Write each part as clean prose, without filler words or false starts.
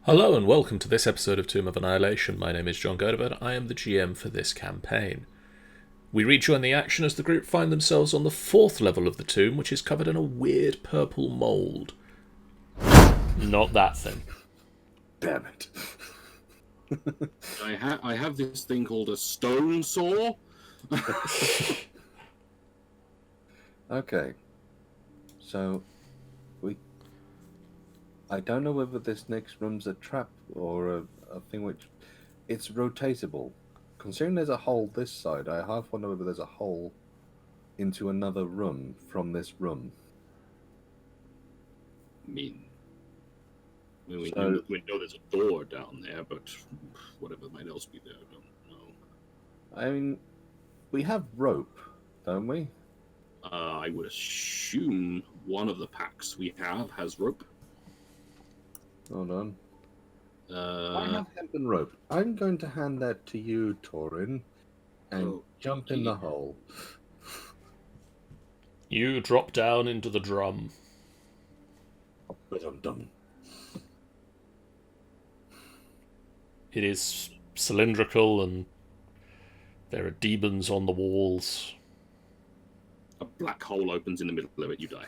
Hello and welcome to this episode of Tomb of Annihilation. My name is John Godebert. I am the GM for this campaign. We rejoin the action as the group find themselves on the fourth level of the tomb, which is covered in a weird purple mould. Not that thing. Damn it. I have this thing called a stone saw. Okay. So, I don't know whether this next room's a trap or a thing which... It's rotatable. Considering there's a hole this side, I half wonder whether there's a hole into another room from this room. I mean, we know there's a door down there, but whatever might else be there, I don't know. I mean, we have rope, don't we? I would assume one of the packs we have has rope. Hold on. I have hempen rope. I'm going to hand that to you, Torin, and jump in the hole. You drop down into the drum. But I'm done. It is cylindrical and there are demons on the walls. A black hole opens in the middle of it, you die.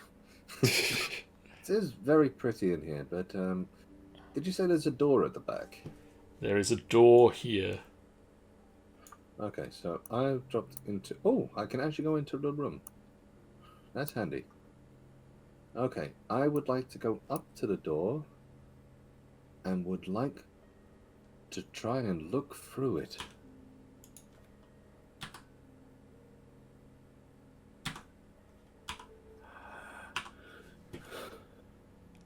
It is very pretty in here, but did you say there's a door at the back? There is a door here. Okay, so I've dropped into... Oh, I can actually go into the room. That's handy. Okay, I would like to go up to the door and would like to try and look through it.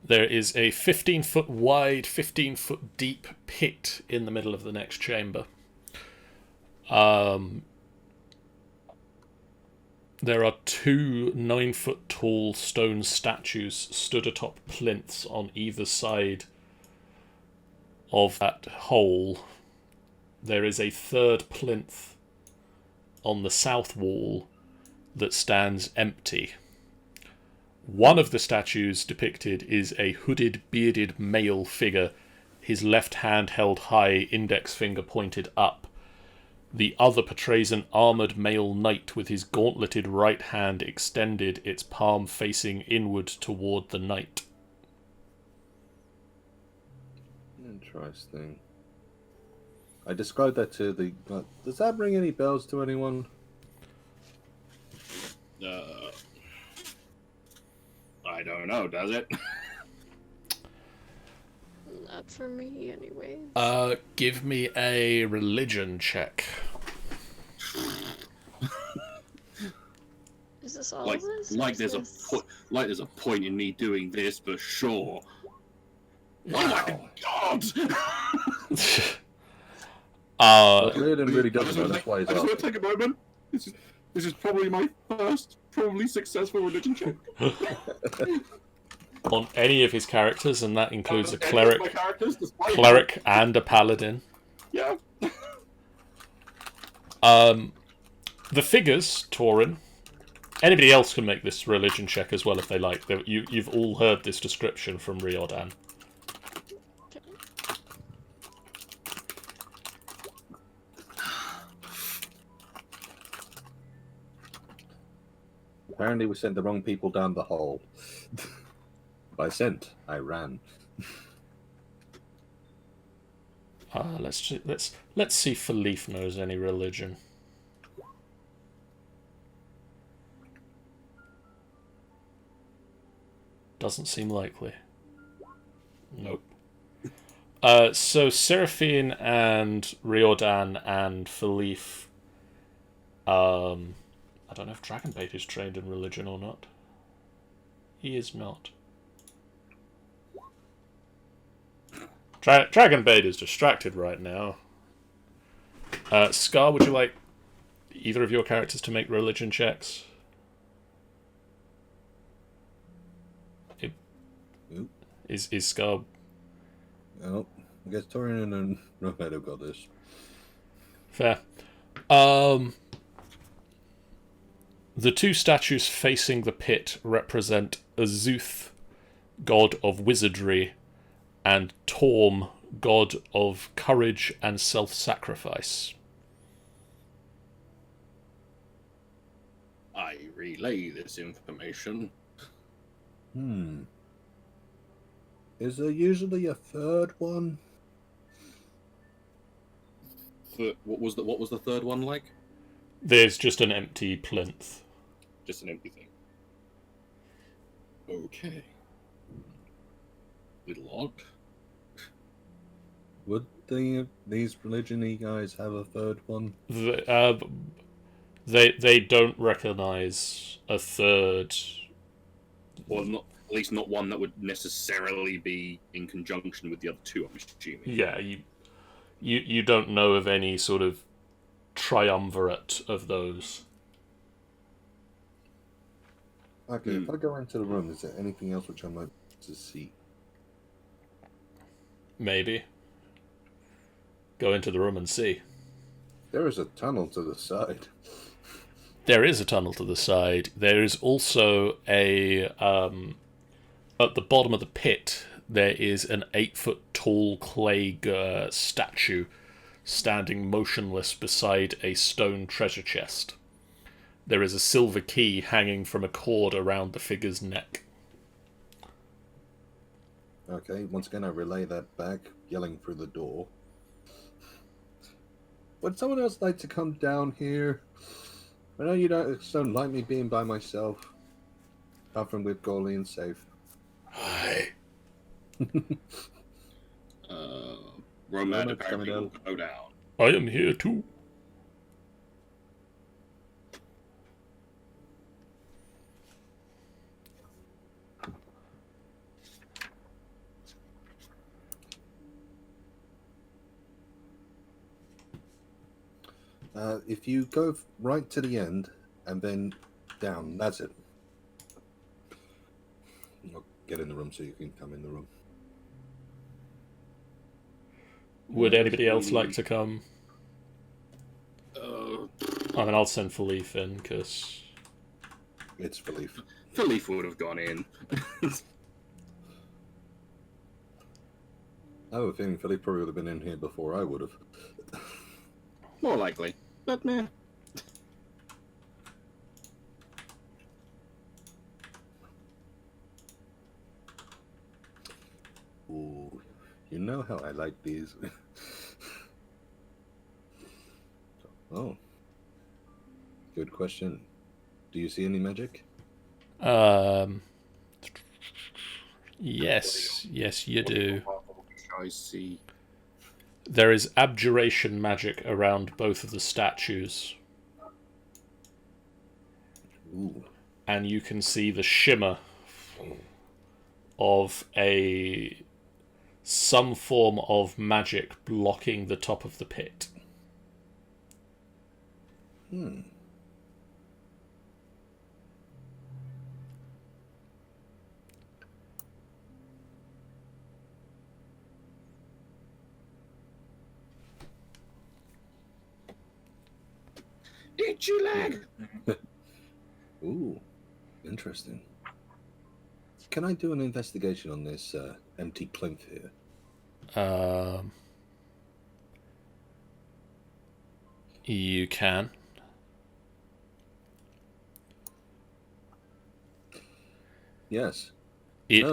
There is a 15-foot wide, 15-foot deep pit in the middle of the next chamber. There are two 9-foot tall stone statues stood atop plinths on either side of that hole. There is a third plinth on the south wall that stands empty. One of the statues depicted is a hooded, bearded male figure, his left hand held high, index finger pointed up. The other portrays an armoured male knight with his gauntleted right hand extended, its palm facing inward toward the knight. Interesting. I described that to the... does that ring any bells to anyone? I don't know, does it? Not for me, anyway. Give me a religion check. Is this all like, of this? like there's a point in me doing this, but sure. Wow. Oh my god! Reardon really doesn't know, that's why he's I just want asking. to take a moment. This is probably my first, probably successful religion check. On any of his characters, and that includes a Any of cleric, my characters, despite- and a paladin. Yeah. The figures, Torin. Anybody else can make this religion check as well if they like. You've all heard this description from Riordan. Okay. Apparently we sent the wrong people down the hole. By sent, I ran. Let's see if Philippe knows any religion. Doesn't seem likely. Nope. So Seraphine and Riordan and Philippe. I don't know if Dragonbait is trained in religion or not. He is not. Dragonbait is distracted right now. Scar, would you like either of your characters to make religion checks? Is Scar... Oh, I guess Torin and Roberto got this. Fair. The two statues facing the pit represent Azuth, god of wizardry, and Torm, god of courage and self-sacrifice. I relay this information. Is there usually a third one? What was the third one like? There's just an empty plinth. Just an empty thing. Okay. Little odd. Would these religion-y guys have a third one? They don't recognize a third. Or not, at least not one that would necessarily be in conjunction with the other two, I'm assuming. Yeah, you don't know of any sort of triumvirate of those. Okay, if I go into the room, is there anything else which I might to see? Maybe. Go into the room and see. There is a tunnel to the side. There is a tunnel to the side. There is also a... at the bottom of the pit, there is an 8-foot tall clay statue standing motionless beside a stone treasure chest. There is a silver key hanging from a cord around the figure's neck. Okay, once again I relay that back, yelling through the door. Would someone else like to come down here? I know you don't like me being by myself. Apart from with Goalie and safe. Hi. Romad Romad's coming apparently will down. go down. I am here too. If you go right to the end and then down, that's it. I'll get in the room so you can come in the room. Would anybody else like to come? I mean, I'll send Philippe in, because... It's Philippe. Philippe would have gone in. I have a feeling Philippe probably would have been in here before I would have. More likely. But meh. Ooh, you know how I like these. Oh. Good question. Do you see any magic? Yes, you do. I see. There is abjuration magic around both of the statues. Ooh. And you can see the shimmer of some form of magic blocking the top of the pit. Eat your leg! Ooh, interesting. Can I do an investigation on this empty plinth here? You can. Yes. It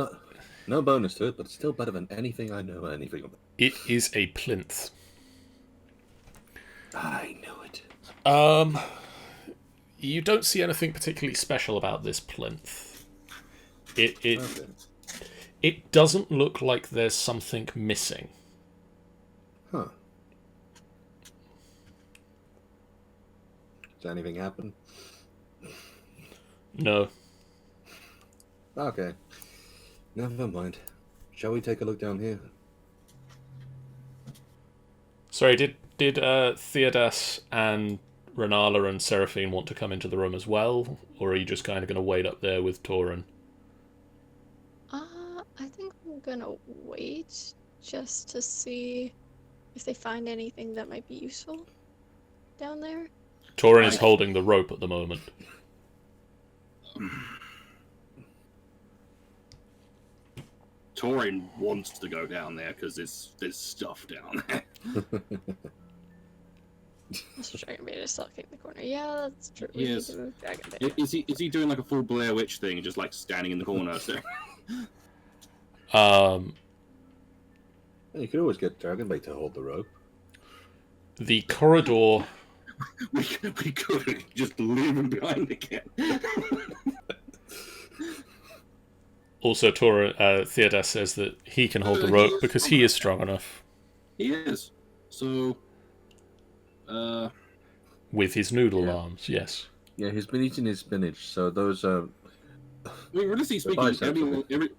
No bonus to it, but it's still better than anything I know anything about. it is a plinth. I knew it. You don't see anything particularly special about this plinth. Okay. It doesn't look like there's something missing. Huh. Does anything happen? No. Okay. Never mind. Shall we take a look down here? Sorry, did Theodas and Renala and Seraphine want to come into the room as well? Or are you just kind of going to wait up there with Tauren? I think I'm gonna wait just to see if they find anything that might be useful down there. Tauren is holding the rope at the moment. Torin wants to go down there because there's stuff down there. This dragon bait is stuck in the corner. Yeah, that's true. We Yes. need to move dragon bait. Is he doing like a full Blair Witch thing and just like standing in the corner? So You could always get Dragonbait to hold the rope. the corridor. we could just leave him behind again. Also, Theodas says that he can hold the rope because he is strong enough He is. So, with his noodle arms. Yes. Yeah, he's been eating his spinach, so those are. I mean, realistically speaking, biceps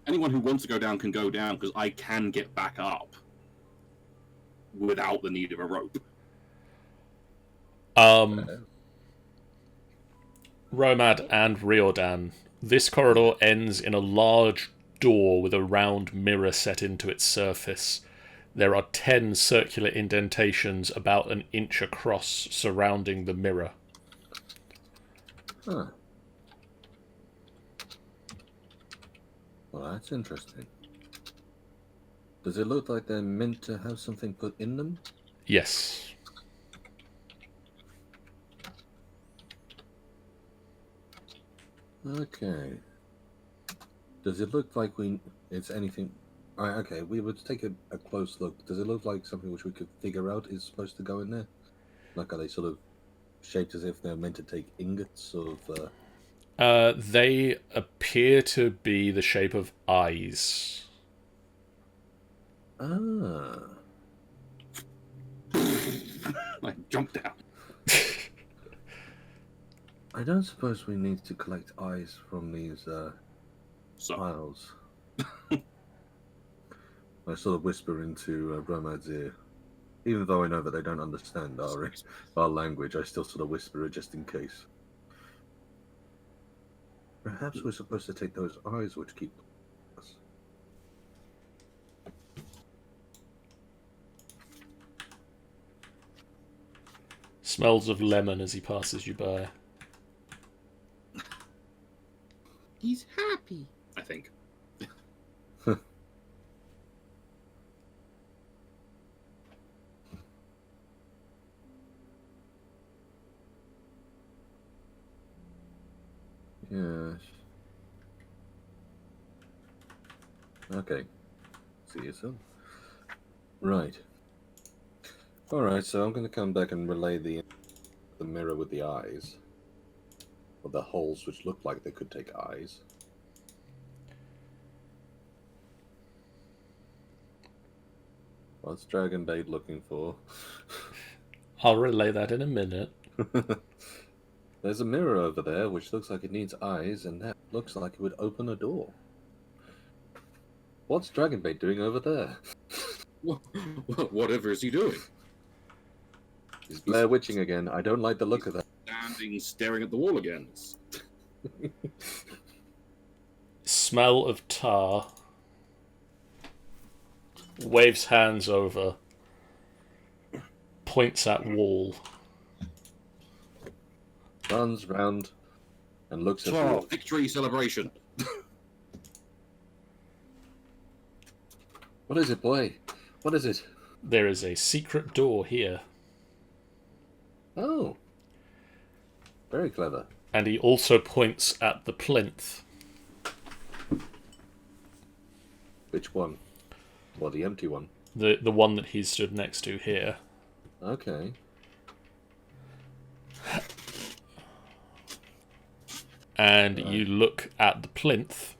anyone who wants to go down can go down because I can get back up without the need of a rope. Romad and Riordan. This corridor ends in a large door with a round mirror set into its surface. There are 10 circular indentations about an inch across surrounding the mirror. Huh. Well, that's interesting. Does it look like they're meant to have something put in them? Yes. Okay. Does it look like it's anything? Alright, okay, we would take a close look. Does it look like something which we could figure out is supposed to go in there? Like, are they sort of shaped as if they're meant to take ingots of... They appear to be the shape of eyes. Ah. Like, jump down. I don't suppose we need to collect eyes from these So, piles. I sort of whisper into Romad's ear. Even though I know that they don't understand our language, I still sort of whisper it just in case. Perhaps we're supposed to take those eyes which keep us. Smells of lemon as he passes you by. he's happy, I think. Yes. Okay. See you soon. Right. Alright, so I'm going to come back and relay the mirror with the eyes. Or the holes which look like they could take eyes. What's Dragonbait looking for? I'll relay that in a minute. There's a mirror over there which looks like it needs eyes, and that looks like it would open a door. What's Dragonbait doing over there? Whatever is he doing? He's Blair Witching again. I don't like the look of that. Standing, staring at the wall again. Smell of tar. Waves hands over. Points at wall. Runs round and looks at Oh, you. victory celebration. What is it, boy? What is it? There is a secret door here. Oh. Very clever. And he also points at the plinth. Which one? Well, the empty one. The one that he stood next to here. Okay. And you look at the plinth,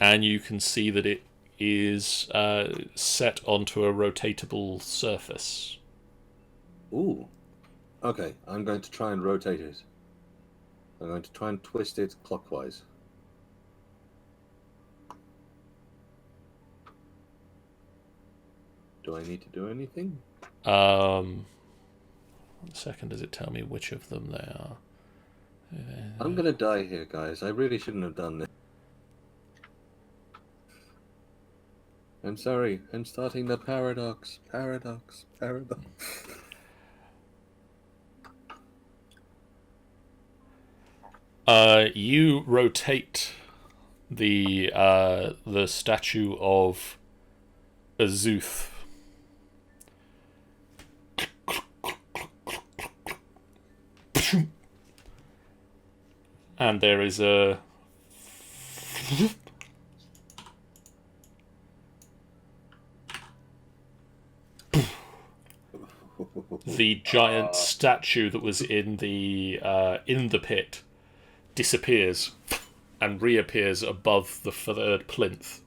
and you can see that it is set onto a rotatable surface. Ooh. Okay, I'm going to try and rotate it. I'm going to try and twist it clockwise. Do I need to do anything? 1 second, does it tell me which of them they are? I'm gonna die here, guys. I really shouldn't have done this. I'm sorry. I'm starting the paradox. Paradox. Paradox. You rotate the statue of Azuth. And there is a the giant statue that was in the pit disappears and reappears above the third plinth.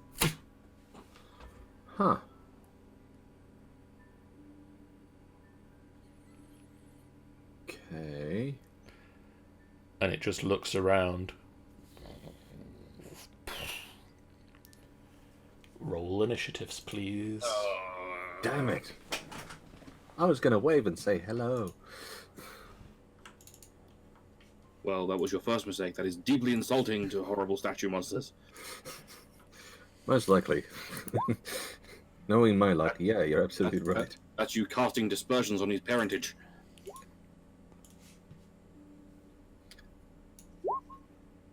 Huh. Okay. And it just looks around. Roll initiatives, please. Damn it. I was going to wave and say hello. Well, that was your first mistake. That is deeply insulting to horrible statue monsters. Most likely. Knowing my luck, yeah, you're absolutely right. That's you casting dispersions on his parentage.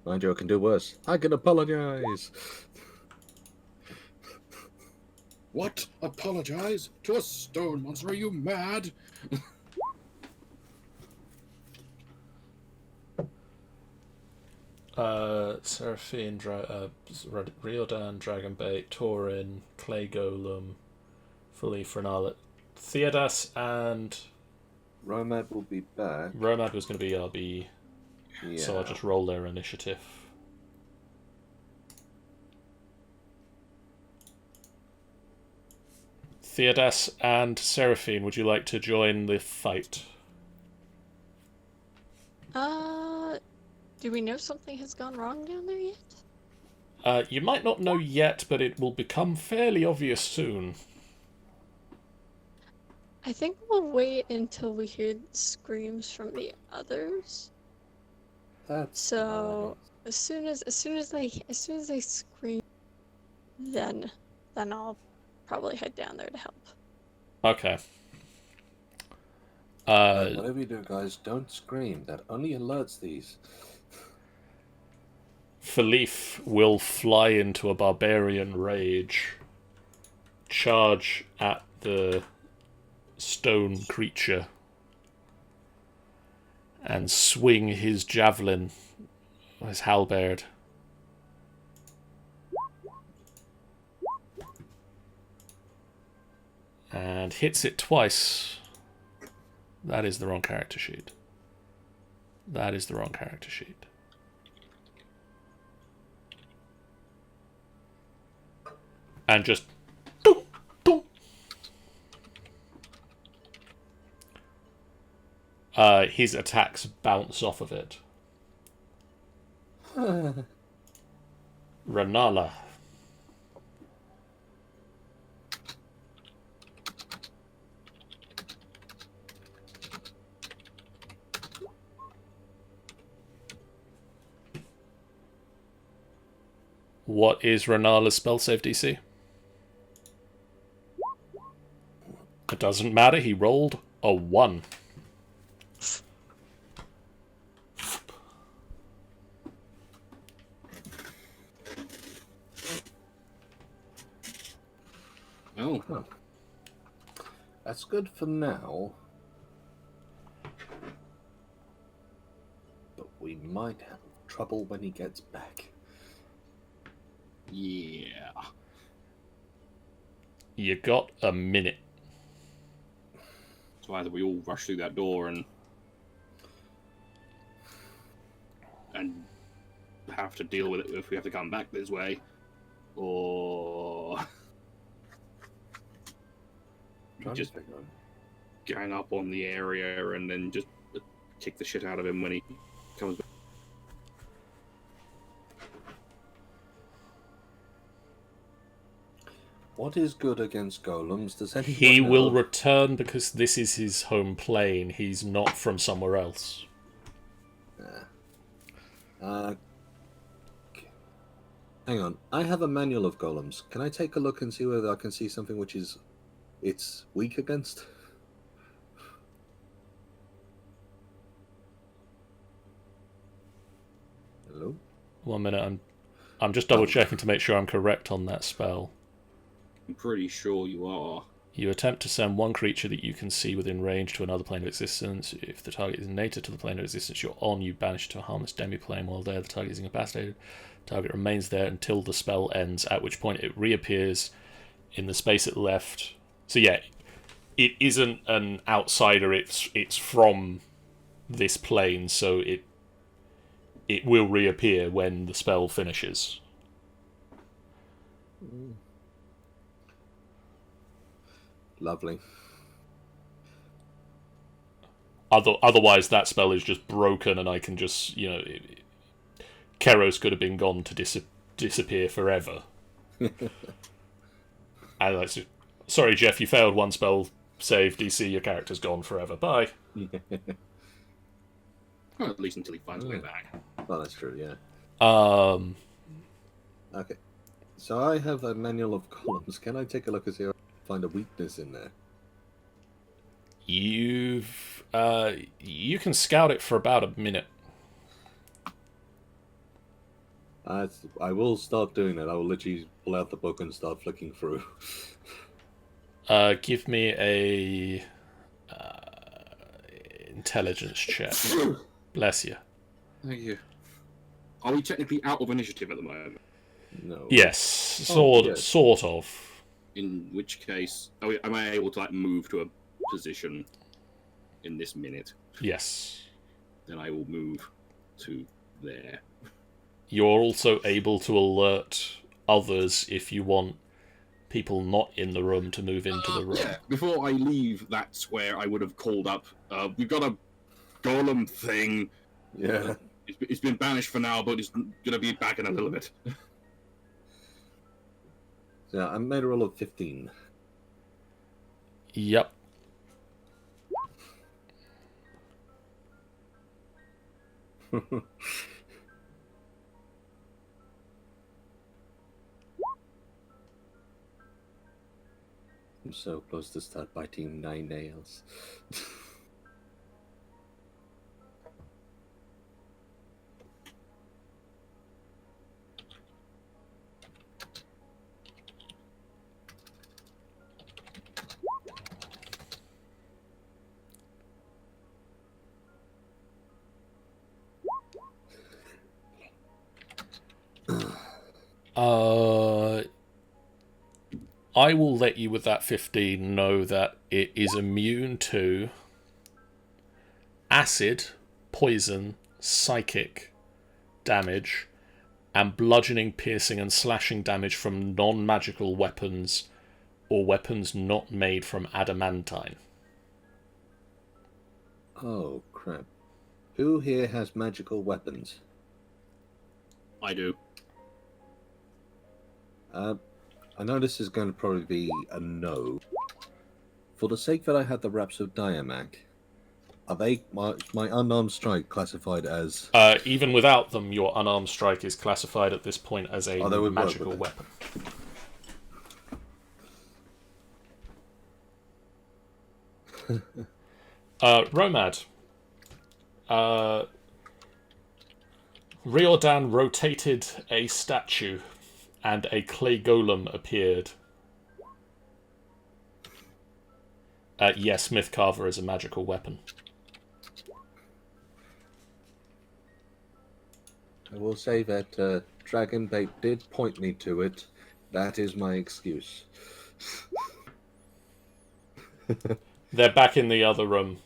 Mind you, I can do worse. I can apologize. What? Apologize? To a stone monster? Are you mad? Seraphine, Riodan, Dragonbait, Taurin, Clay Golem, Fully Frenala, Theodas, and Romad will be back. Romad was going to be RB, Yeah. so I'll just roll their initiative. Theodas and Seraphine, would you like to join the fight? Do we know something has gone wrong down there yet? You might not know yet, but it will become fairly obvious soon. I think we'll wait until we hear screams from the others. That's So as soon as they scream, then I'll probably head down there to help. Okay. whatever you do, guys, don't scream. That only alerts these. Philippe will fly into a barbarian rage, charge at the stone creature, and swing his javelin, his halberd. And hits it twice. That is the wrong character sheet. That is the wrong character sheet. And just... Dunk, dunk. His attacks bounce off of it. Renala. What is Renala's spell save DC? It doesn't matter, he rolled a 1. Oh. Huh. That's good for now. But we might have trouble when he gets back. Yeah. You got a minute. So either we all rush through that door and have to deal with it if we have to come back this way, or just gang up on the area and then just kick the shit out of him when he comes back. What is good against golems? Does anyone He know? will return because this is his home plane. He's not from somewhere else. Hang on. I have a manual of golems. Can I take a look and see whether I can see something which is it's weak against? Hello? 1 minute, I'm just double checking to make sure I'm correct on that spell. I'm pretty sure you are. You attempt to send one creature that you can see within range to another plane of existence. If the target is native to the plane of existence you're on, you banish to a harmless demi-plane. While there, the target is incapacitated. The target remains there until the spell ends, at which point it reappears in the space it left. So yeah, it isn't an outsider, it's from this plane, so it will reappear when the spell finishes. Lovely. Otherwise, that spell is just broken, and I can just, Keros could have been gone to disappear forever. And that's sorry, Jeff, you failed one spell save DC. Your character's gone forever. Bye. Well, at least until he finds a way back. Well, that's true. Yeah. Okay. So I have a manual of columns. Can I take a look and see if I can find a weakness in there? You can scout it for about a minute. I will start doing that. I will literally pull out the book and start flicking through. Give me a intelligence check. Bless you. Thank you. Are we technically out of initiative at the moment? No. Yes, sort of. In which case, am I able to move to a position in this minute? Yes. Then I will move to there. You're also able to alert others if you want people not in the room to move into the room. Yeah, before I leave, that's where I would have called up. We've got a golem thing. Yeah. It's been banished for now, but it's going to be back in a little bit. Yeah, I made a roll of 15. Yep. I'm so close to start biting 9 nails. I will let you with that 15 know that it is immune to acid, poison, psychic damage, and bludgeoning, piercing, and slashing damage from non-magical weapons or weapons not made from adamantine. Oh, crap. Who here has magical weapons? I do. I know this is going to probably be a no. For the sake that I had the Raps of Diamac, are they my unarmed strike classified as? Even without them, your unarmed strike is classified at this point as a magical weapon. Romad. Riordan rotated a statue and a clay golem appeared. Yes, Mythcarver is a magical weapon. I will say that Dragonbait did point me to it. That is my excuse. They're back in the other room.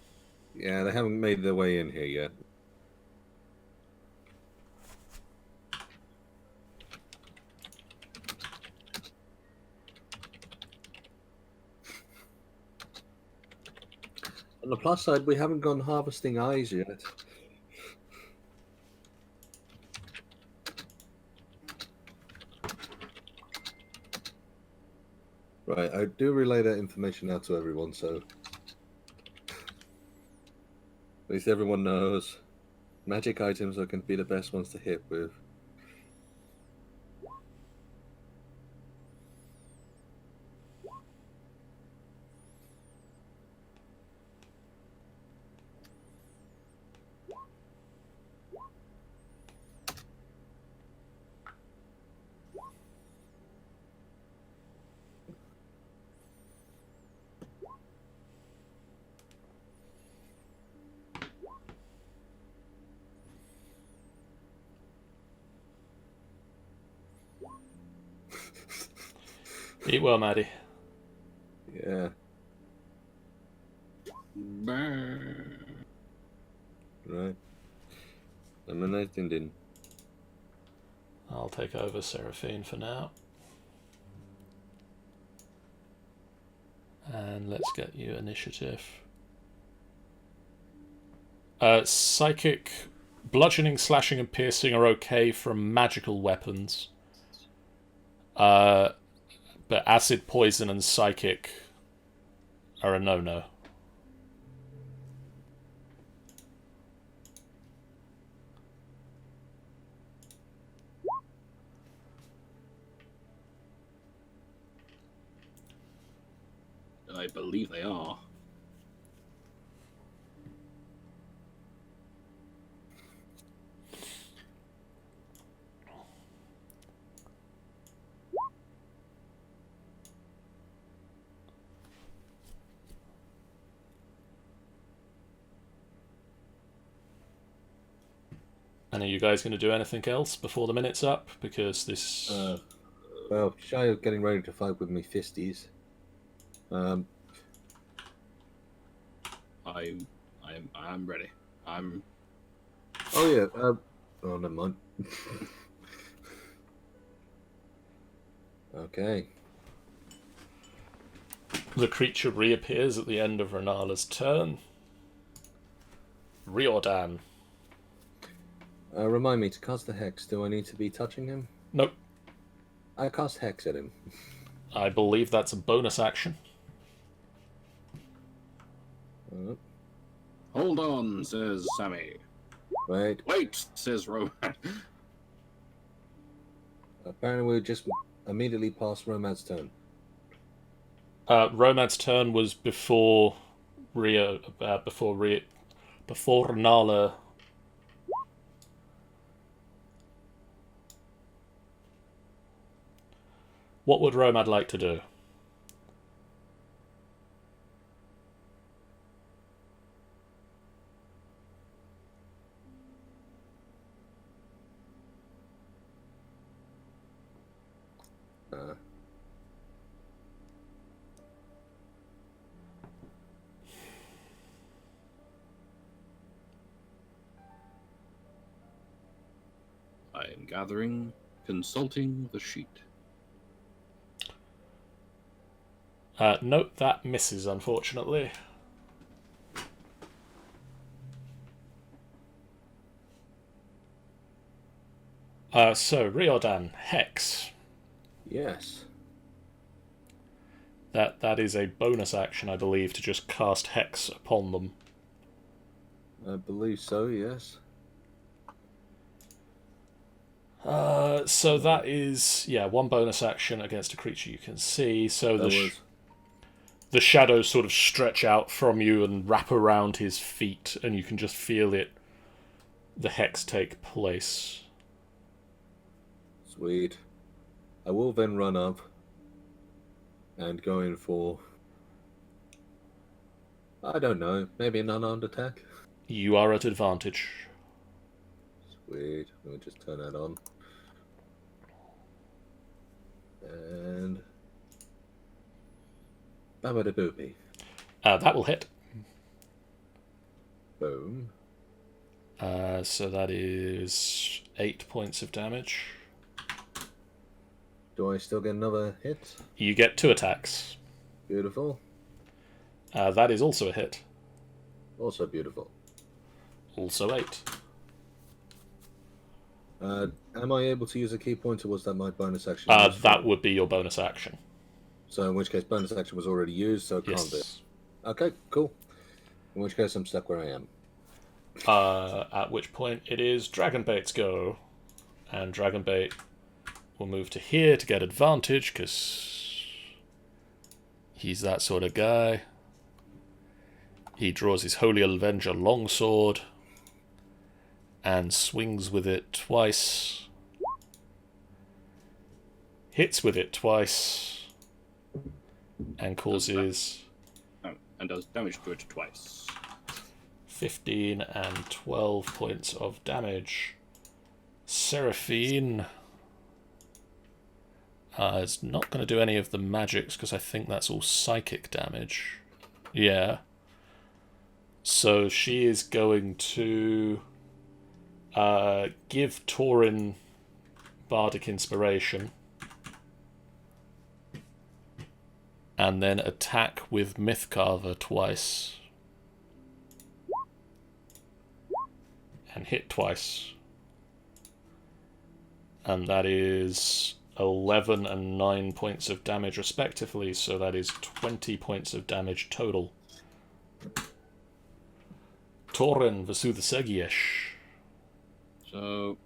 Yeah, they haven't made their way in here yet. On the plus side, we haven't gone harvesting eyes yet. Right, I do relay that information out to everyone, so at least everyone knows magic items are going to be the best ones to hit with. Eat well, Maddie. Yeah. Right. I'm a nice Indian. I'll take over Seraphine for now. And let's get you initiative. Psychic, bludgeoning, slashing, and piercing are okay from magical weapons. But acid, poison, and psychic are a no-no. I believe they are. And are you guys going to do anything else before the minute's up? Because this... Well, shy of getting ready to fight with me fisties. I'm ready. I'm. Oh yeah. Oh, never mind. Okay. The creature reappears at the end of Renala's turn. Riordan. Remind me, to cast the hex, do I need to be touching him? Nope. I cast hex at him. I believe that's a bonus action. Hold on, says Sammy. Wait. Wait, says Roman. Apparently we just immediately passed Romad's turn. Romad's turn was before Renala. What would Romad like to do? I am gathering, consulting the sheet. Note that misses, unfortunately. So, Riordan, Hex. Yes. That is a bonus action, I believe, to just cast Hex upon them. I believe so, yes. So that is, yeah, one bonus action against a creature you can see. So the shadows sort of stretch out from you and wrap around his feet, and you can just feel it, the hex take place. Sweet. I will then run up and go in for, I don't know, maybe an unarmed attack? You are at advantage. Sweet. Let me just turn that on. And... Babada boopy. That will hit. Boom. So that is 8 points of damage. Do I still get another hit? You get 2 attacks. Beautiful. That is also a hit. Also beautiful. Also 8. Am I able to use a key point, or was that my bonus action? That would be your bonus action. So in which case, bonus action was already used, so it can't be. Yes. Okay, cool. In which case, I'm stuck where I am. At which point it is Dragonbait's go. And Dragonbait will move to here to get advantage, because he's that sort of guy. He draws his Holy Avenger longsword and swings with it twice. Hits with it twice. And causes... and does damage to it twice. 15 and 12 points of damage. Seraphine. It's not going to do any of the magics because I think that's all psychic damage. Yeah. So she is going to give Torin Bardic Inspiration. And then attack with Mythcarver twice. And hit twice. And that is 11 and 9 points of damage respectively, so that is 20 points of damage total. Torin Vasudhasegiesh. So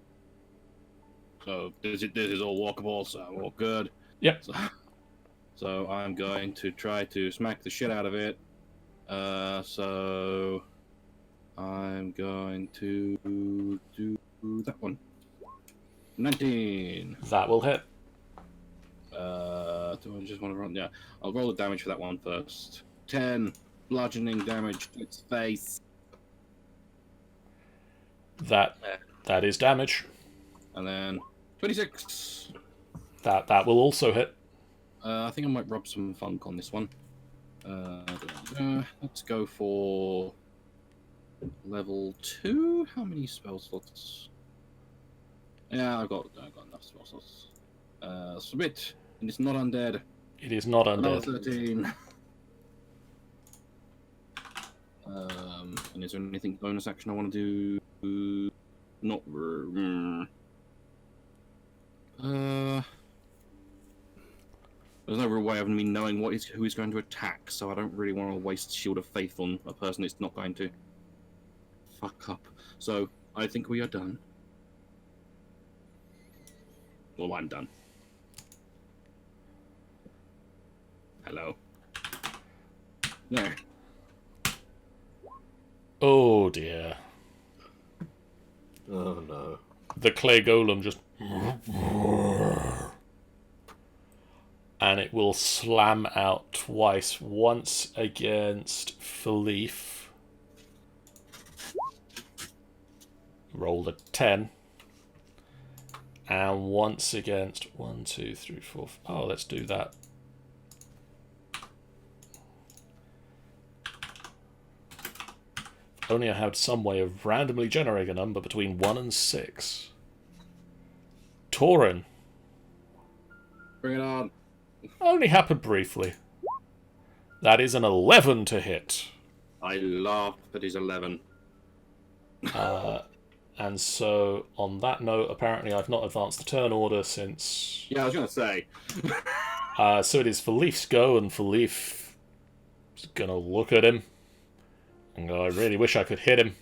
this is all walkable, so all good. Yep. So I'm going to try to smack the shit out of it. So I'm going to do that one. 19. That will hit. Do I just want to run? Yeah, I'll roll the damage for that one first. 10 bludgeoning damage to its face. That is damage. And then 26. That will also hit. I think I might rub some funk on this one. Let's go for level 2. How many spell slots? Yeah, I've got enough spell slots. Submit, and it's not undead. It is not Another undead. 13. And is there anything bonus action I want to do? Not. There's no real way of me knowing who he's going to attack, so I don't really want to waste Shield of Faith on a person it's not going to fuck up. So I think we are done. Well, I'm done. Hello. There. Oh dear. Oh no. The clay golem just... And it will slam out twice. Once against Philippe. Rolled a 10. And once against 1, 2, 3, 4. Oh, let's do that. If only I had some way of randomly generating a number between 1 and 6. Torin. Bring it on. Only happened briefly. That is an 11 to hit. I laugh at his 11. And so, on that note, apparently I've not advanced the turn order since... Yeah, I was going to say. So it is Philippe's go, and Philippe is going to look at him and go, I really wish I could hit him.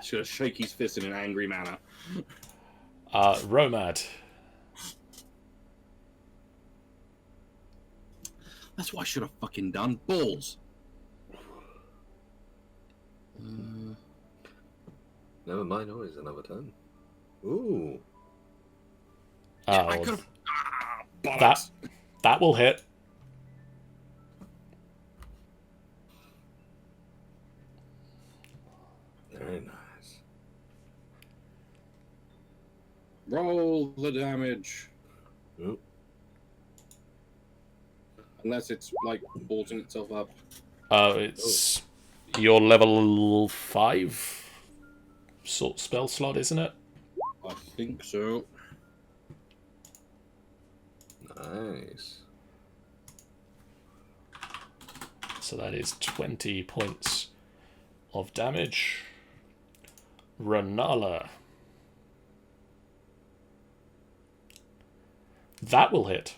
Should have shake his fist in an angry manner. Romad. That's what I should have fucking done. Balls. Never mind, always another turn. Ooh. I Oh, could have. that will hit. Very nice. Roll the damage. Ooh. Unless it's like ballsing itself up. It's your level 5 sort spell slot, isn't it? I think so. Nice. So that is 20 points of damage. Renala. That will hit.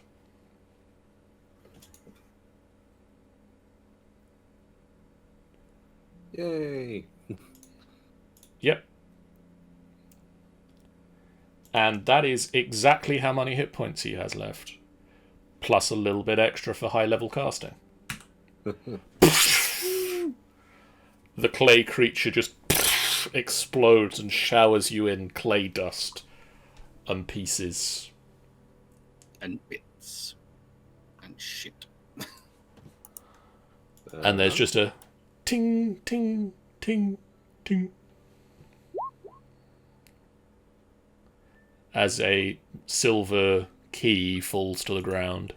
Yay. Yep. And that is exactly how many hit points he has left. Plus a little bit extra for high level casting. The clay creature just explodes and showers you in clay dust and pieces. And bits. And shit. And there's just a ting, ting, ting, ting. As a silver key falls to the ground.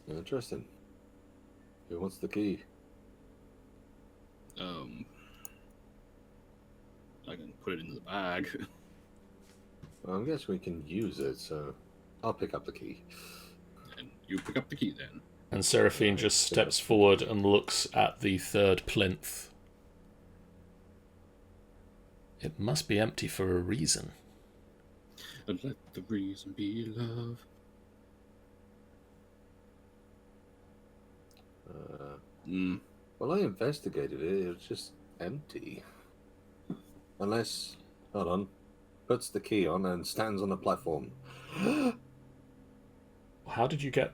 Interesting. Who wants the key? I can put it into the bag. Well, I guess we can use it, so I'll pick up the key. And you pick up the key then. And Seraphine just steps forward and looks at the third plinth. It must be empty for a reason. And let the reason be love. Well, I investigated it. It was just empty. Unless, hold on, puts the key on and stands on the platform. How did you get...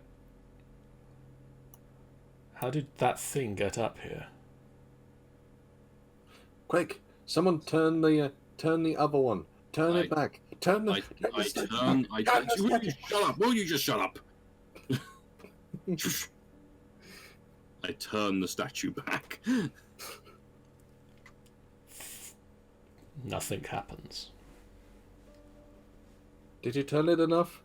How did that thing get up here? Quick! Someone turn the other one. Turn it back. Turn the. Shut up! Will you just shut up? I turn the statue back. Nothing happens. Did you turn it enough?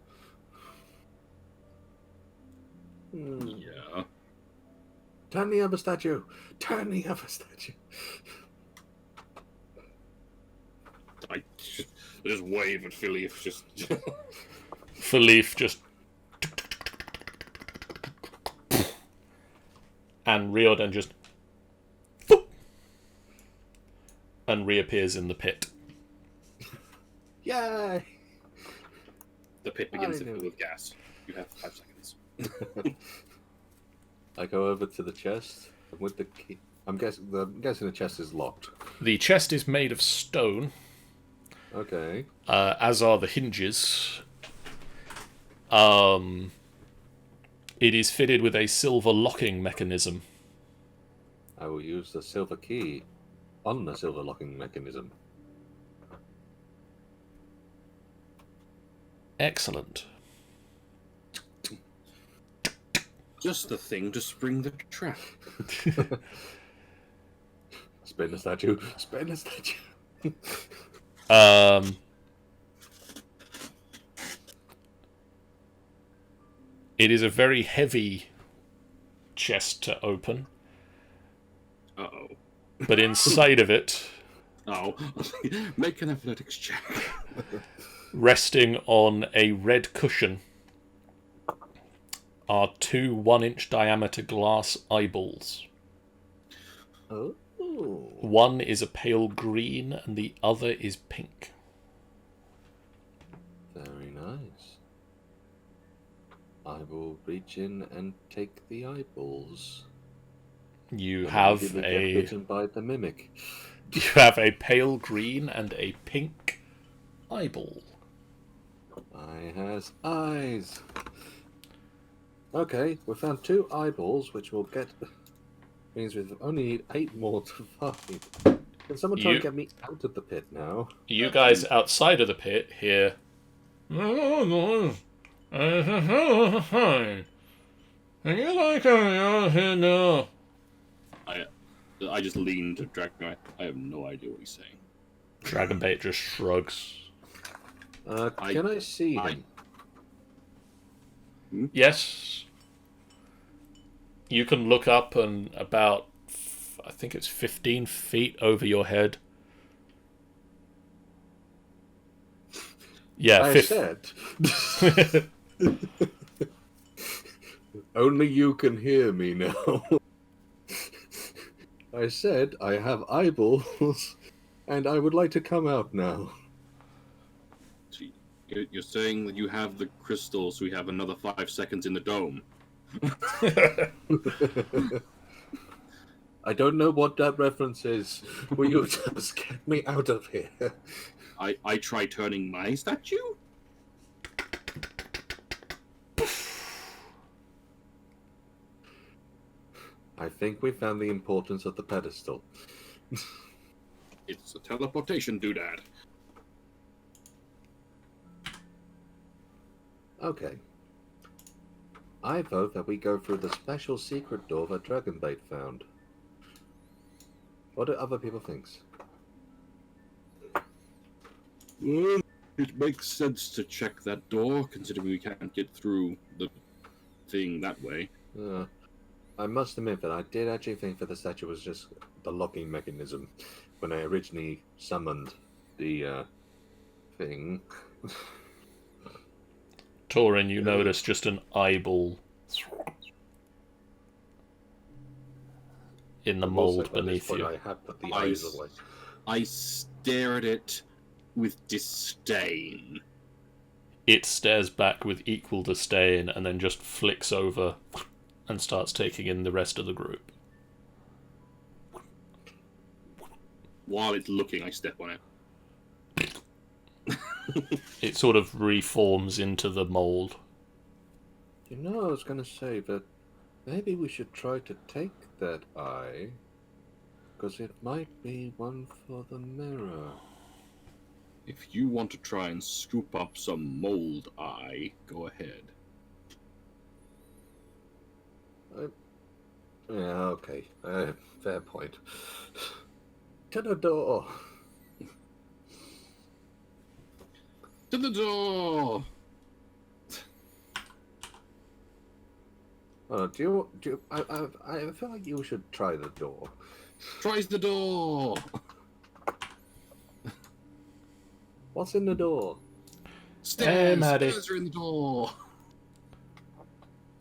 Yeah. Turn the other statue. Turn the other statue. I just wave at Philly. Just Philippe just... And Riordan just... And reappears in the pit. Yay! the pit begins to fill with gas. You have 5 seconds. I go over to the chest with the key. I'm guessing the chest is locked. The chest is made of stone, Okay. as are the hinges. It is fitted with a silver locking mechanism. I will use the silver key on the silver locking mechanism. Excellent. Just the thing to spring the trap. Spin the statue. Spin the statue. It is a very heavy chest to open, Uh-oh. but inside of it, Oh. Make an athletics check. resting on a red cushion, are 2 1-inch diameter glass eyeballs. Oh. One is a pale green and the other is pink. Very nice. I will reach in and take the eyeballs. You And have immediately get a bitten by the mimic. you have a pale green and a pink eyeball. Eye has eyes. Okay, we found 2 eyeballs, which will get. Means we only need 8 more to find. Can someone try You- and get me out of the pit now? You guys outside of the pit hear. I just lean to Dragon. I have no idea what he's saying. Dragonbait just shrugs. Can I see him? Yes. You can look up and about, I think it's 15 feet over your head. Yeah, I said. Only you can hear me now. I said I have eyeballs, and I would like to come out now. So you're saying that you have the crystal, so we have another 5 seconds in the dome. I don't know what that reference is. Will you just get me out of here? I try turning my statue? I think we found the importance of the pedestal. It's a teleportation doodad. Okay. I vote that we go through the special secret door that Dragonbait found. What do other people think? It makes sense to check that door, considering we can't get through the thing that way. I must admit that I did actually think that the statue was just the locking mechanism when I originally summoned the thing. Torin, you notice just an eyeball in the But mould also, at this beneath point, you. I had put the eyes away. I stare at it with disdain. It stares back with equal disdain and then just flicks over and starts taking in the rest of the group. While it's looking, I step on it. It sort of reforms into the mould. You know, I was going to say that maybe we should try to take that eye, because it might be one for the mirror. If you want to try and scoop up some mold eye, go ahead. Yeah, okay. Fair point. To the door. To the door! Do you? I feel like you should try the door. Tries the door! What's in the door? Stairs! Hey, Maddie. Stairs are in the door!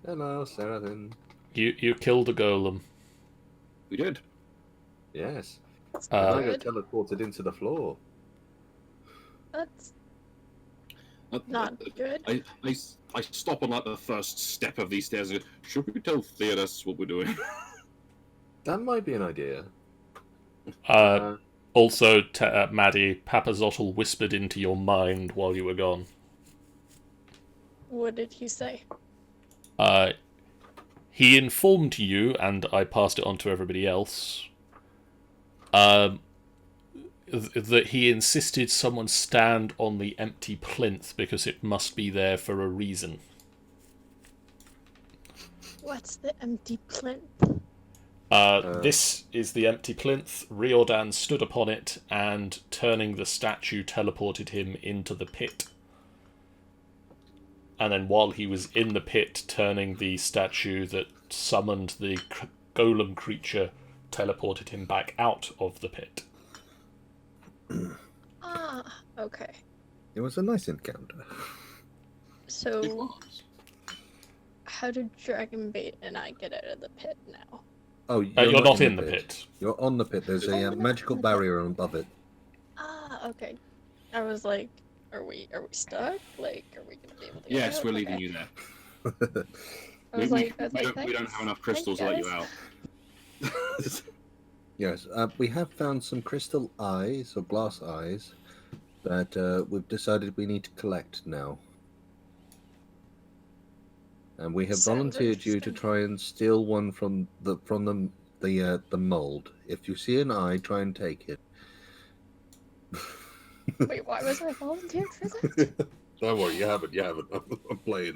Hello, Seraphim. You killed a golem. We did. Yes. Uh, I got teleported into the floor. That's Uh, not good. I stop on like the first step of these stairs and go, should we tell Theodos what we're doing? That might be an idea. Also, Maddie, Papazotl whispered into your mind while you were gone. What did he say? He informed you, and I passed it on to everybody else, that he insisted someone stand on the empty plinth because it must be there for a reason. What's the empty plinth? This is the empty plinth. Riordan stood upon it, and turning the statue teleported him into the pit. And then while he was in the pit, turning the statue that summoned the golem creature teleported him back out of the pit. Ah, okay. It was a nice encounter. It So, was. how did Dragonbait and I get out of the pit now? Oh, You're not in the pit. You're on the pit. There's Oh, a we're not magical in the pit. barrier above it. Ah, okay. I was like, are we stuck? Like, are we gonna be able to get Yes, out? we're leaving Okay. you there. I was like, I was like, we don't have enough thanks, crystals to let you guys. out. Yes, we have found some crystal eyes or glass eyes that we've decided we need to collect now. And we have Sounds volunteered you to interesting. try and steal one from the mold. If you see an eye, try and take it. Wait, why was I volunteered for that? Don't worry, you haven't. I'm playing.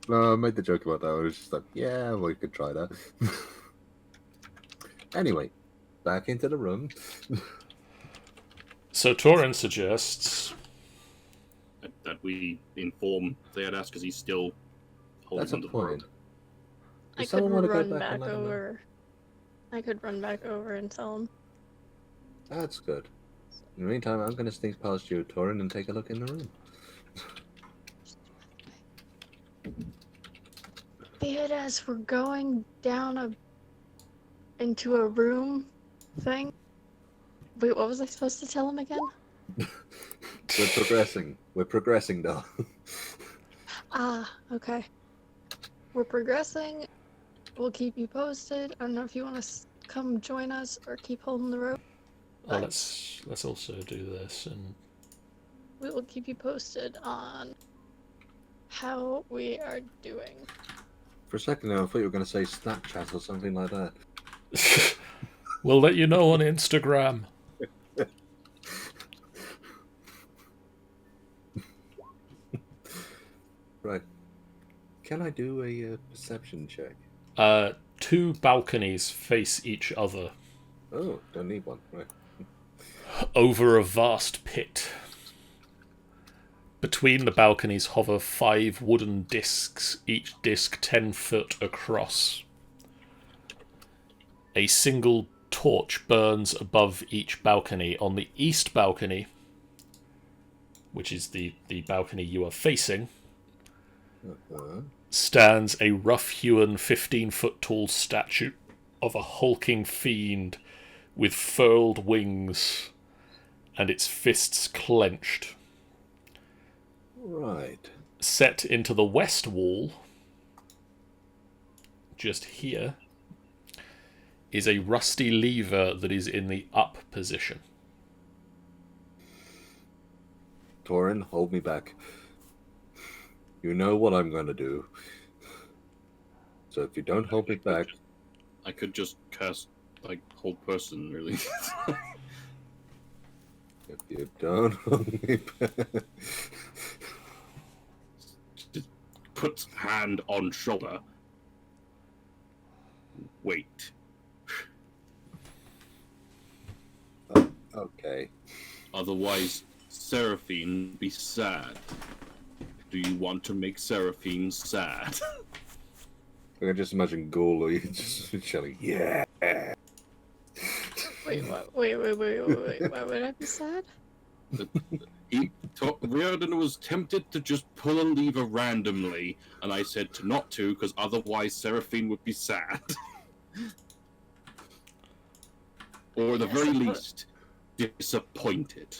No, I made the joke about that. I was just like, yeah, we could try that. Anyway, back into the room. So Torin suggests... that we inform Theodos because he's still holding That's a onto the point. rope. I Does could someone want to go run back back and let him know? over. I could run back over and tell him. That's good. In the meantime, I'm going to sneak past you, Torin, and take a look in the room. Theodas, we're going down into a room thing. Wait, what was I supposed to tell him again? We're progressing, though. Ah, okay. We're progressing. We'll keep you posted. I don't know if you want to come join us or keep holding the rope. Well, let's also do this, and We will keep you posted on how we are doing. For a second there, I thought you were going to say Snapchat or something like that. we'll let you know on Instagram. Right. Can I do a perception check? 2 balconies face each other. Oh, don't need one. Right. Over a vast pit. Between the balconies hover 5 wooden discs, each disc 10 foot across. A single torch burns above each balcony. On the east balcony, which is the balcony you are facing, stands a rough-hewn 15-foot tall statue of a hulking fiend with furled wings and its fists clenched. Right. Set into the west wall, just here, is a rusty lever that is in the up position. Torin, hold me back. You know what I'm going to do. So if you don't hold me back... I could just cast, like, hold person, really. If you don't hold me back... Just put hand on shoulder. Wait. Okay. Otherwise, Seraphine would be sad. Do you want to make Seraphine sad? I can just imagine Ghoul just shouting, yeah! Wait, what? Wait. Why would I be sad? Riordan was tempted to just pull a lever randomly, and I said not to, because otherwise Seraphine would be sad. Or at the very least, disappointed.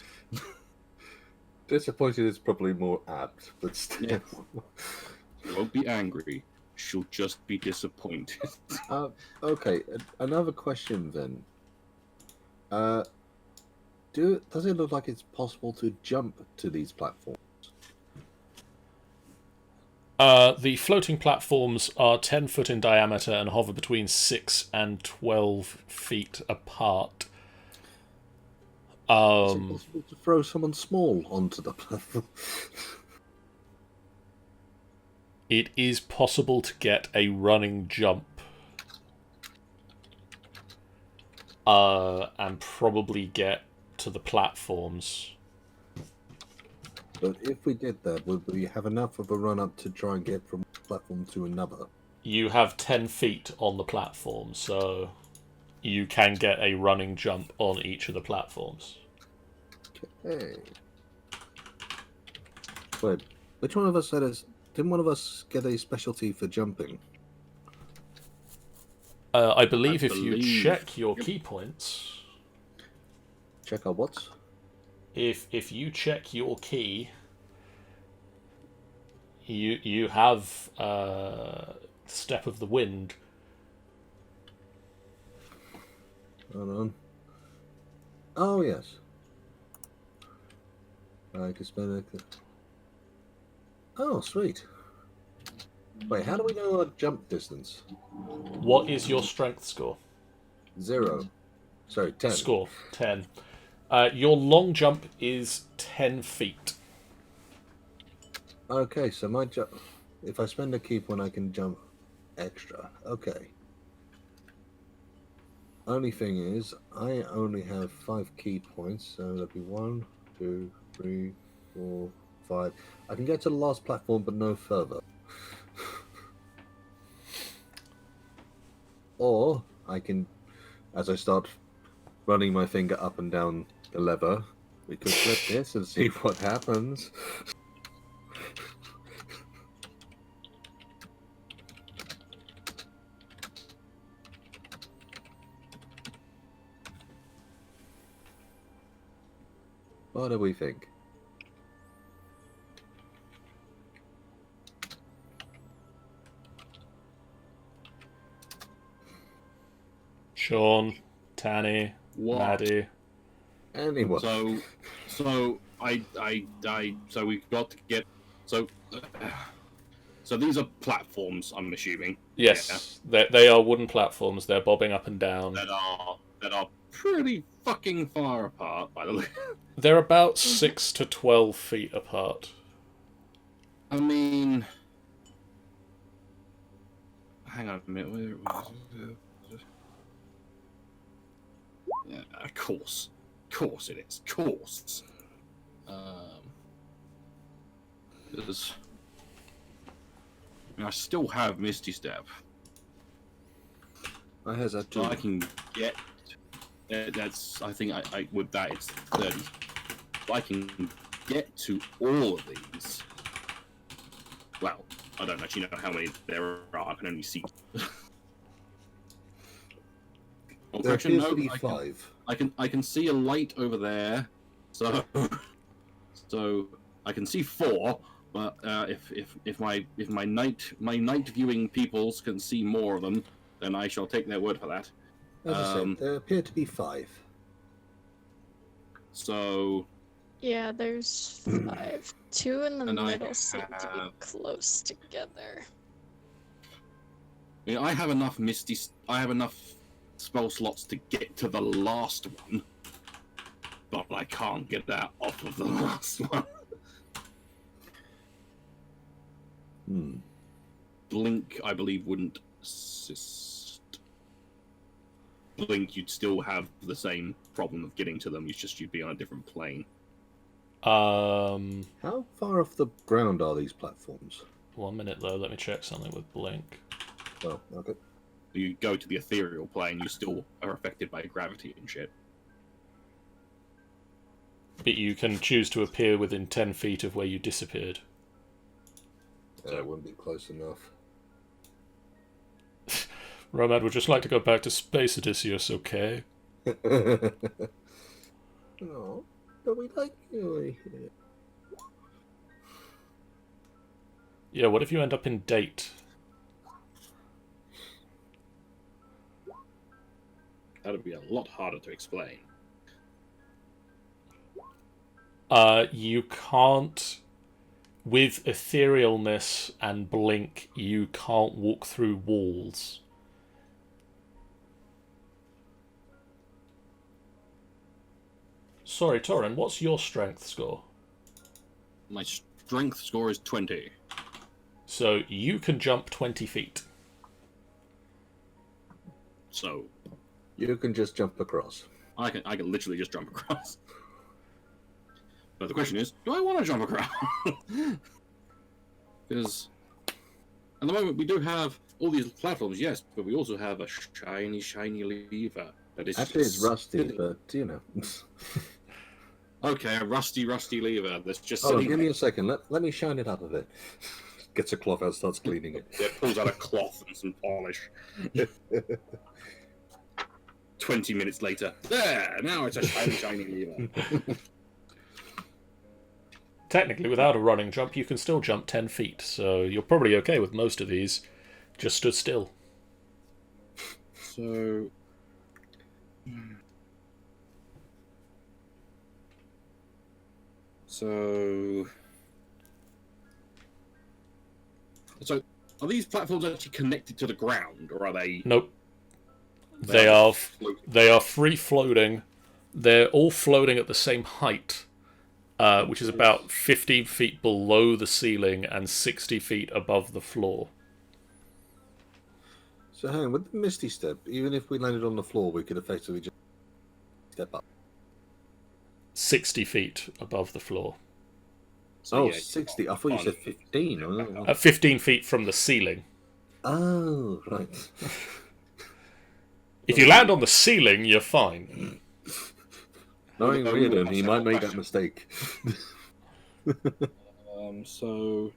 Disappointed is probably more apt, but still. Yeah. She won't be angry. She'll just be disappointed. Okay, another question then. Does it look like it's possible to jump to these platforms? The floating platforms are 10 foot in diameter and hover between 6 and 12 feet apart. Is it possible to throw someone small onto the platform? It is possible to get a running jump. And probably get to the platforms. But if we did that, would we have enough of a run up to try and get from one platform to another? You have 10 feet on the platform, so you can get a running jump on each of the platforms. Hey. Wait, which one of us didn't one of us get a specialty for jumping? I believe if you check your key points... Check our what? If you check your key, you have Step of the Wind. Hold on. Oh yes. I can spend it. Oh sweet. Wait, how do we know our jump distance? What is your strength score? 0. Sorry, 10. Score 10. Your long jump is 10 feet. Okay, so my jump. If I spend a key point, I can jump extra. Okay. Only thing is, I only have 5 key points, so that'd be 1, 2, 3, 4, 5. I can get to the last platform, but no further. Or I can, as I start running my finger up and down the lever, we could flip this and see what happens. What do we think? Sean, Tanny, What? Maddie. Anyone. So we've got to get so these are platforms, I'm assuming. Yes, they are wooden platforms. They're bobbing up and down. That are pretty fucking far apart, by the way. They're about 6 to 12 feet apart. I mean, hang on a minute. of course it is. Course. Because I still have Misty Step. I has that too. So I can get. That's. I think I with that it's 30. I can get to all of these. Well, I don't actually know how many there are. I can only see. There appears to be 5. I can see a light over there, so I can see 4. But if my night viewing peoples can see more of them, then I shall take their word for that. As I said, there appear to be 5. So Yeah, there's 5. 2 in the And I middle seem to be have- close together. I mean, I have enough spell slots to get to the last one, but I can't get that off of the last one. Blink, I believe, wouldn't assist. Blink, you'd still have the same problem of getting to them. It's just you'd be on a different plane. How far off the ground are these platforms? 1 minute though, let me check something with Blink. Oh, okay. You go to the ethereal plane, you still are affected by gravity and shit. But you can choose to appear within 10 feet of where you disappeared. That wouldn't be close enough. Romad would just like to go back to space, Odysseus, okay? No, but we like you here. Yeah, what if you end up in Date? That would be a lot harder to explain. You can't... With etherealness and blink, you can't walk through walls. Sorry, Torin, what's your strength score? My strength score is 20. So you can jump 20 feet. So You can just jump across. I can literally just jump across. But the question is, do I want to jump across? Because at the moment we do have all these platforms, yes, but we also have a shiny lever that is Actually, it's rusty, but you know. Okay, a rusty lever that's just Hold on, sitting give me there. a second. Let me shine it up a bit. Gets a cloth out, starts cleaning it. It pulls out a cloth and some polish. 20 minutes later, there! Now it's a shiny lever. Technically, without a running jump, you can still jump 10 feet, so you're probably okay with most of these. Just stood still. So... So, are these platforms actually connected to the ground, or are they... Nope. They They are are floating. they are free floating. They're all floating at the same height, which is about 15 feet below the ceiling and 60 feet above the floor. So hang on, with the Misty Step, even if we landed on the floor, we could effectively just step up. 60 feet above the floor. So, Oh, yeah, 60. I thought you said 15. Oh, 15 feet from the ceiling. oh right. If you land on the ceiling, you're fine. Knowing Reardon, he might make that mistake. So...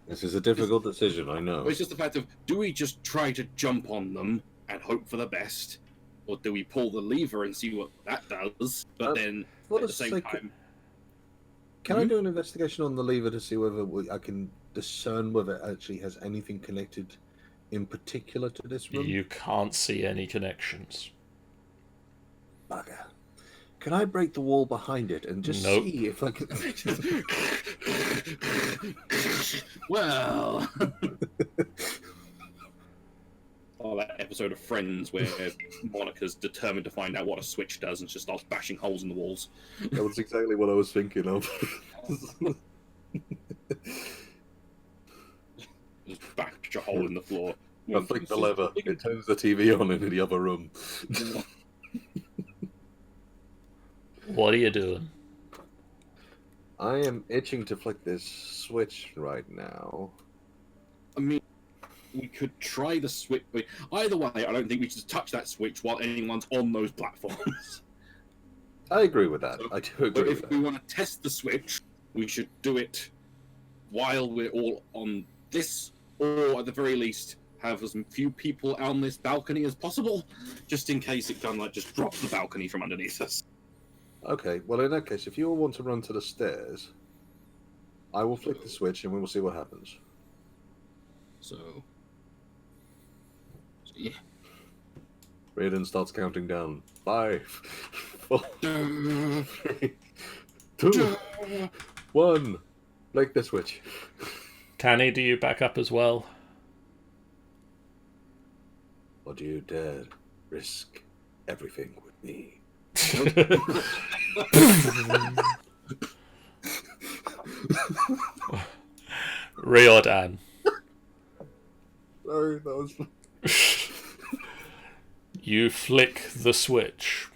This is a difficult decision, I know. It's just the fact of, do we just try to jump on them and hope for the best? Or do we pull the lever and see what that does? But then, for at the the same sake- time... Can I do an investigation on the lever to see whether I can discern whether it actually has anything connected in particular to this room? You can't see any connections. Bugger. Can I break the wall behind it and just Nope. see if I can... Well... Oh, that episode of Friends where Monica's determined to find out what a switch does and just starts bashing holes in the walls. That was exactly what I was thinking of. Just bash a hole in the floor. I flick the lever, it turns the TV on in the other room. What are you doing? I am itching to flick this switch right now. I mean, we could try the switch. Either way, I don't think we should touch that switch while anyone's on those platforms. I agree with that. I do agree with If we want to test the switch, we should do it while we're all on this, or at the very least, have as few people on this balcony as possible, just in case it can just drop the balcony from underneath us. Okay, well in that case, if you all want to run to the stairs, I will flick the switch and we will see what happens. So yeah. Raiden starts counting down. 5, 4, 3, 2, 1. Flick the switch. Tanny, do you back up as well? Or do you dare risk everything with me? Riordan. Sorry, that was... You flick the switch.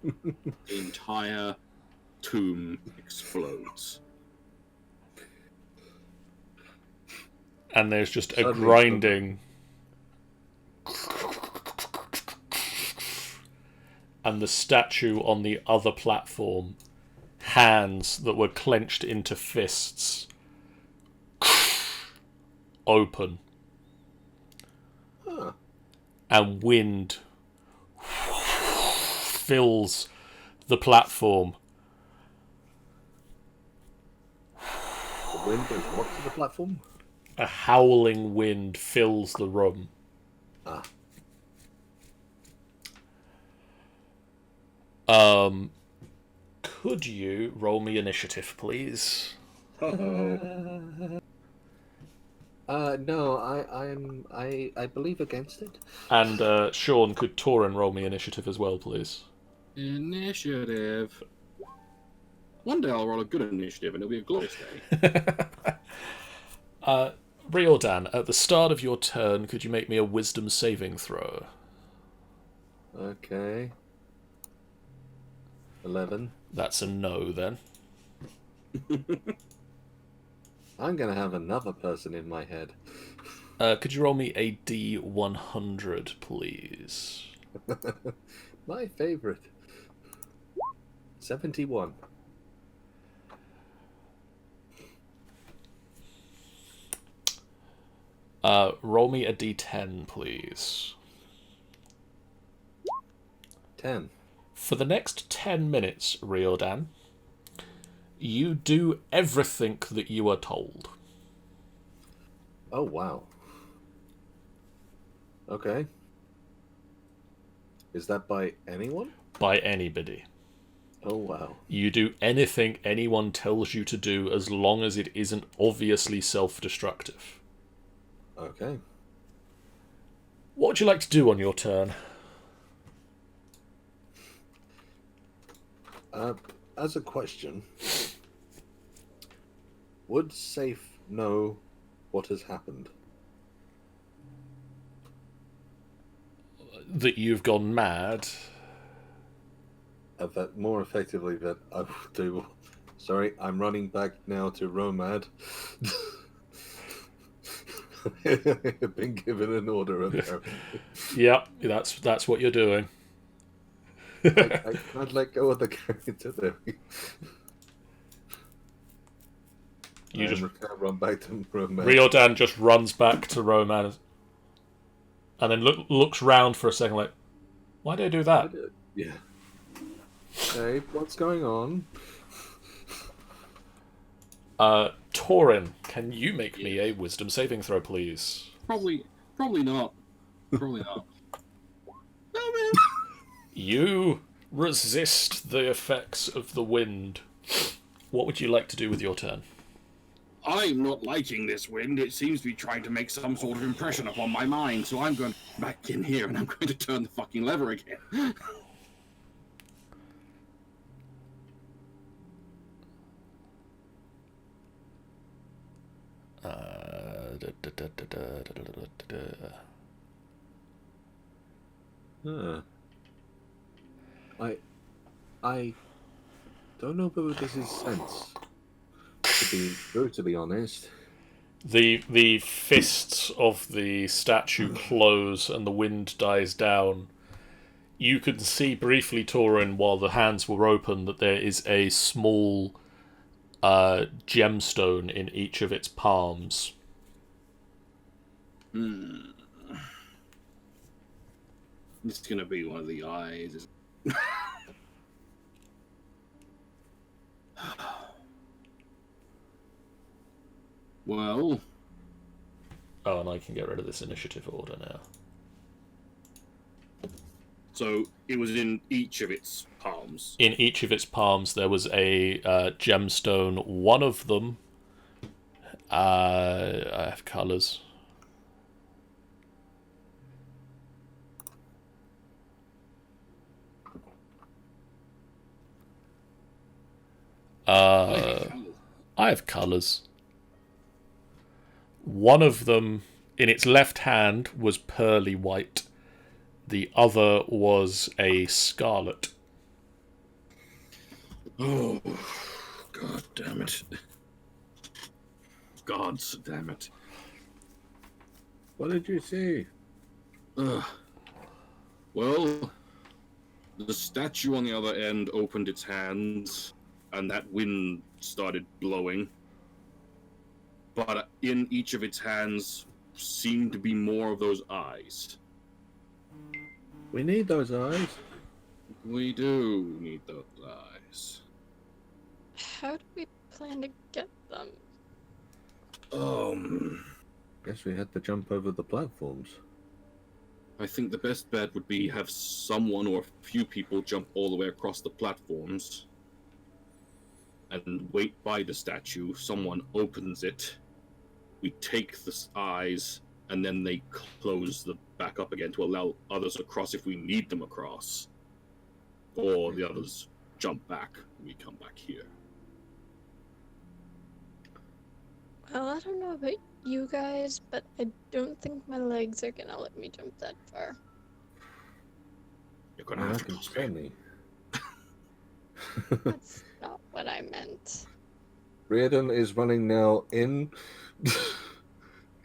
The entire tomb explodes. And there's just a Suddenly, grinding. And the statue on the other platform, hands that were clenched into fists, open. Huh. And wind fills the platform. The wind goes what to the platform? A howling wind fills the room. Ah. Could you roll me initiative, please? Uh-oh. No, I believe against it. And Sean, could Torin roll me initiative as well, please? Initiative. One day I'll roll a good initiative and it'll be a glorious day. Riordan, at the start of your turn, could you make me a wisdom saving throw? Okay. 11. That's a no, then. I'm gonna have another person in my head. Could you roll me a D100, please? My favorite. 71. Roll me a D10, please. 10. For the next 10 minutes, Riordan, you do everything that you are told. Oh, wow. Okay. Is that by anyone? By anybody. Oh, wow. You do anything anyone tells you to do as long as it isn't obviously self-destructive. Okay. What would you like to do on your turn? As a question, would Safe know what has happened? That you've gone mad? That more effectively that I will do. Sorry, I'm running back now to Romad. I've been given an order apparently. Yep, that's what you're doing. I can't let go of the character there. You just run back to Romad. Riordan just runs back to Roman and then looks round for a second like, why did I do that? Yeah. Hey, what's going on? Torin, can you make me a wisdom saving throw, please? Probably not. Probably not. Oh, man. You resist the effects of the wind. What would you like to do with your turn? I'm not liking this wind. It seems to be trying to make some sort of impression upon my mind, so I'm going back in here and I'm going to turn the fucking lever again. Huh. I don't know whether this is sense. To be brutally honest. The fists of the statue close and the wind dies down. You can see briefly, Torin, while the hands were open, that there is a small gemstone in each of its palms. It's gonna be one of the eyes. Well. Oh, and I can get rid of this initiative order now. So it was in each of its palms. In each of its palms, there was a gemstone. One of them, I have colours. I have colours. One of them, in its left hand, was pearly white. The other was a scarlet. Oh, god damn it. Gods damn it. What did you see? Well, the statue on the other end opened its hands, and that wind started blowing. But in each of its hands seemed to be more of those eyes. We need those eyes. We do need those eyes. How do we plan to get them? Guess we had to jump over the platforms. I think the best bet would be have someone or a few people jump all the way across the platforms and wait by the statue. Someone opens it. We take the eyes, and then they close the back up again to allow others across if we need them across. Or the others jump back and we come back here. Well, I don't know about you guys, but I don't think my legs are gonna let me jump that far. You're gonna have to can push tell me. me. That's not what I meant. Reardon is running now in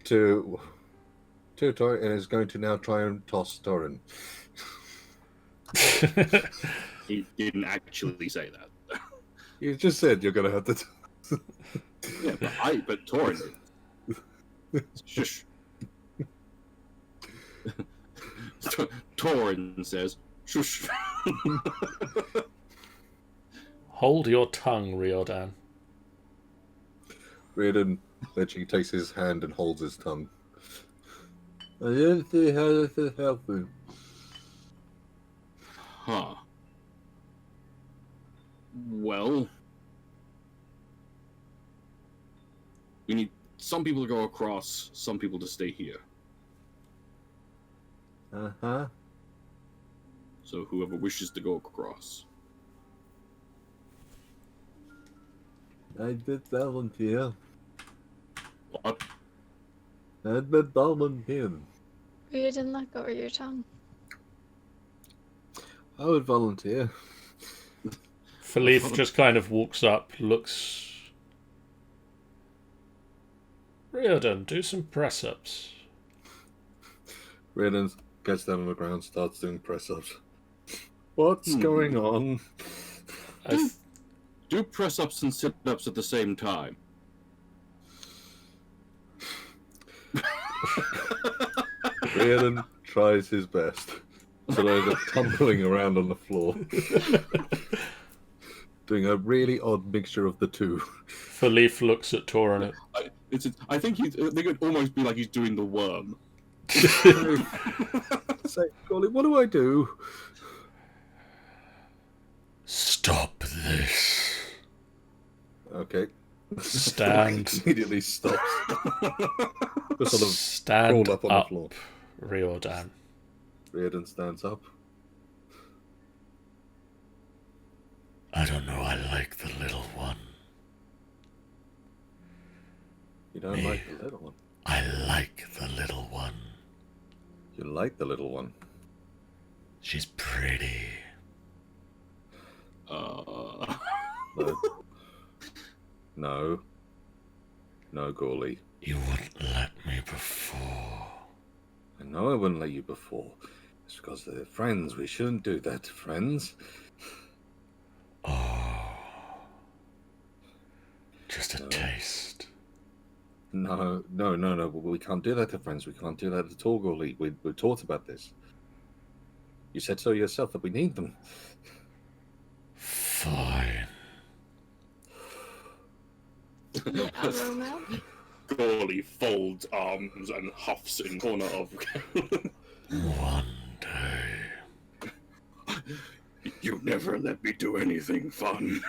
to Torin and is going to now try and toss Torin. He didn't actually say that. You just said you're going to have to. Yeah, but Torin. Shush. Torin says, shush. Hold your tongue, Riordan. Reardon literally takes his hand and holds his tongue. I don't see how this is helping. Huh. Well, we need some people to go across, some people to stay here. Uh-huh. So whoever wishes to go across. I did volunteer. What? I did volunteer. You didn't let go of your tongue. I would volunteer. Philippe just kind of walks up, looks... Riordan, do some press-ups. Reardon gets down on the ground, starts doing press-ups. What's going on? Do press-ups and sit-ups at the same time. Reardon tries his best. So they're tumbling around on the floor. Doing a really odd mixture of the two. Philippe looks at Torin. I think they could almost be like he's doing the worm. Say, Colin, what do I do? Stop this. Okay. Stand. Immediately stops. Just sort of Stand crawl up on the floor. Riordan. Reardon stands up. I don't know, I like the little one. You don't Me. like the little one. I like the little one. You like the little one. She's pretty. No. No. No, Gourley. You wouldn't let me before. I know I wouldn't let you before. It's because they're friends. We shouldn't do that to friends. Oh. Just a taste. No. We can't do that to friends. We can't do that at all, Gourley. We talked about this. You said so yourself that we need them. Fine. Yeah, Romance. Gourley folds arms and huffs in corner of. One day. You never let me do anything fun.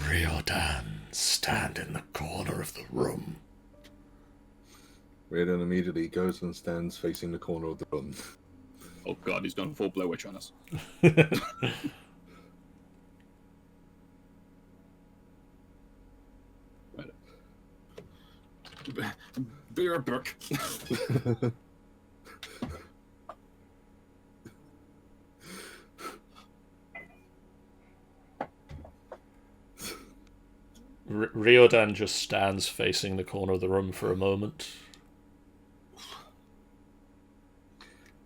Riordan, stand in the corner of the room. Reardon immediately goes and stands facing the corner of the room. Oh god, he's gone full Blair Witch on us. Be a book. Riordan just stands facing the corner of the room for a moment.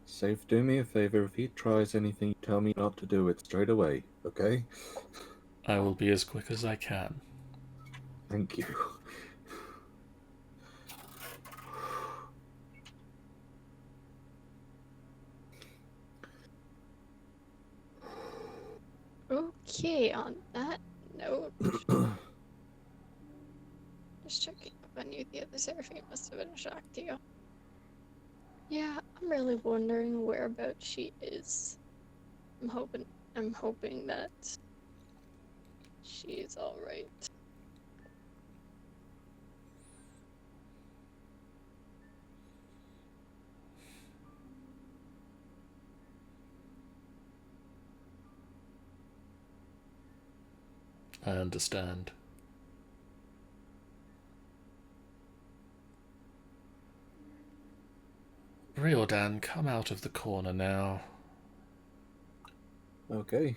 Safe, do me a favor. If he tries anything, tell me not to do it straight away, okay? I will be as quick as I can. Thank you. Okay, on that note, just checking up on you. The other Seraphine must have been a shock to you. Yeah, I'm really wondering whereabouts she is. I'm hoping that she's all right. I understand. Riordan, come out of the corner now. Okay.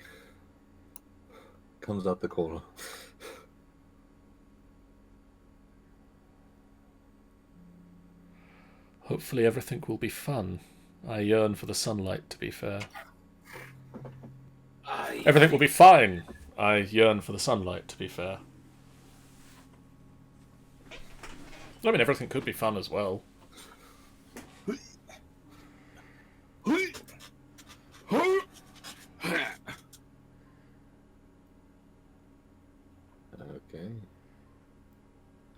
Comes out the corner. Hopefully everything will be fun. I yearn for the sunlight, to be fair. Everything will be fine. I yearn for the sunlight, to be fair. I mean, everything could be fun as well. Okay.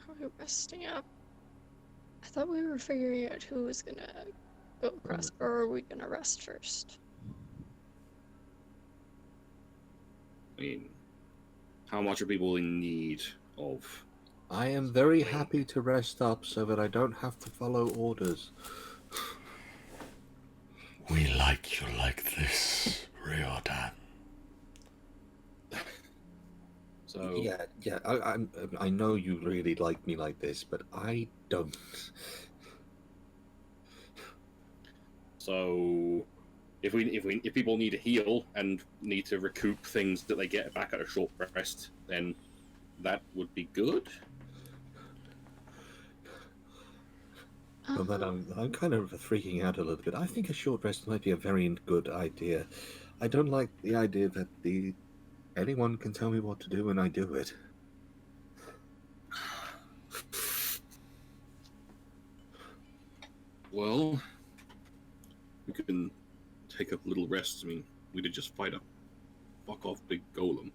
Are we resting up? I thought we were figuring out who was gonna go across, or are we gonna rest first? I mean, how much are people in need of? I am very happy to rest up so that I don't have to follow orders. We like you like this, Riordan. So Yeah. I know you really like me like this, but I don't. So, if people need to heal and need to recoup things that they get back at a short rest, then that would be good. But I'm kind of freaking out a little bit. I think a short rest might be a very good idea. I don't like the idea that anyone can tell me what to do and I do it. Well, we can take a little rest. I mean, we did just fight a fuck off big golem.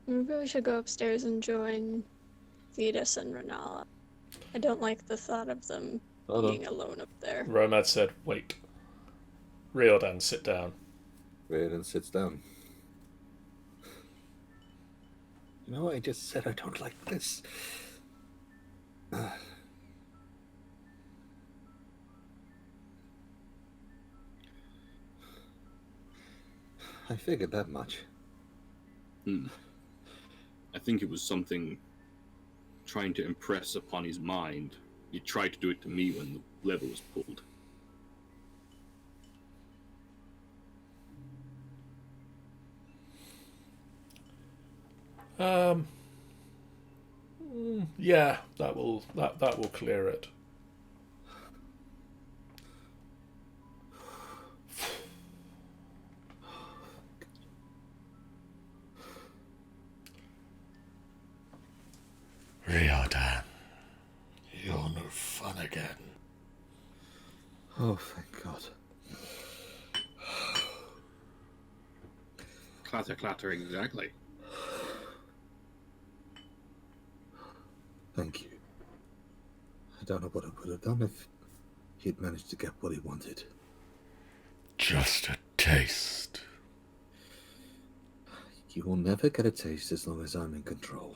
Maybe we should go upstairs and join Thetis and Renala. I don't like the thought of them being alone up there. Romad said, wait. Riordan, sit down. Reardon sits down. You know, I just said I don't like this. I figured that much. I think it was something trying to impress upon his mind. He tried to do it to me when the lever was pulled. Yeah, that will clear it. Riordan, you're no fun again. Oh, thank God. Clatter, clatter, exactly. Thank you. I don't know what I would have done if he'd managed to get what he wanted. Just a taste. You will never get a taste as long as I'm in control.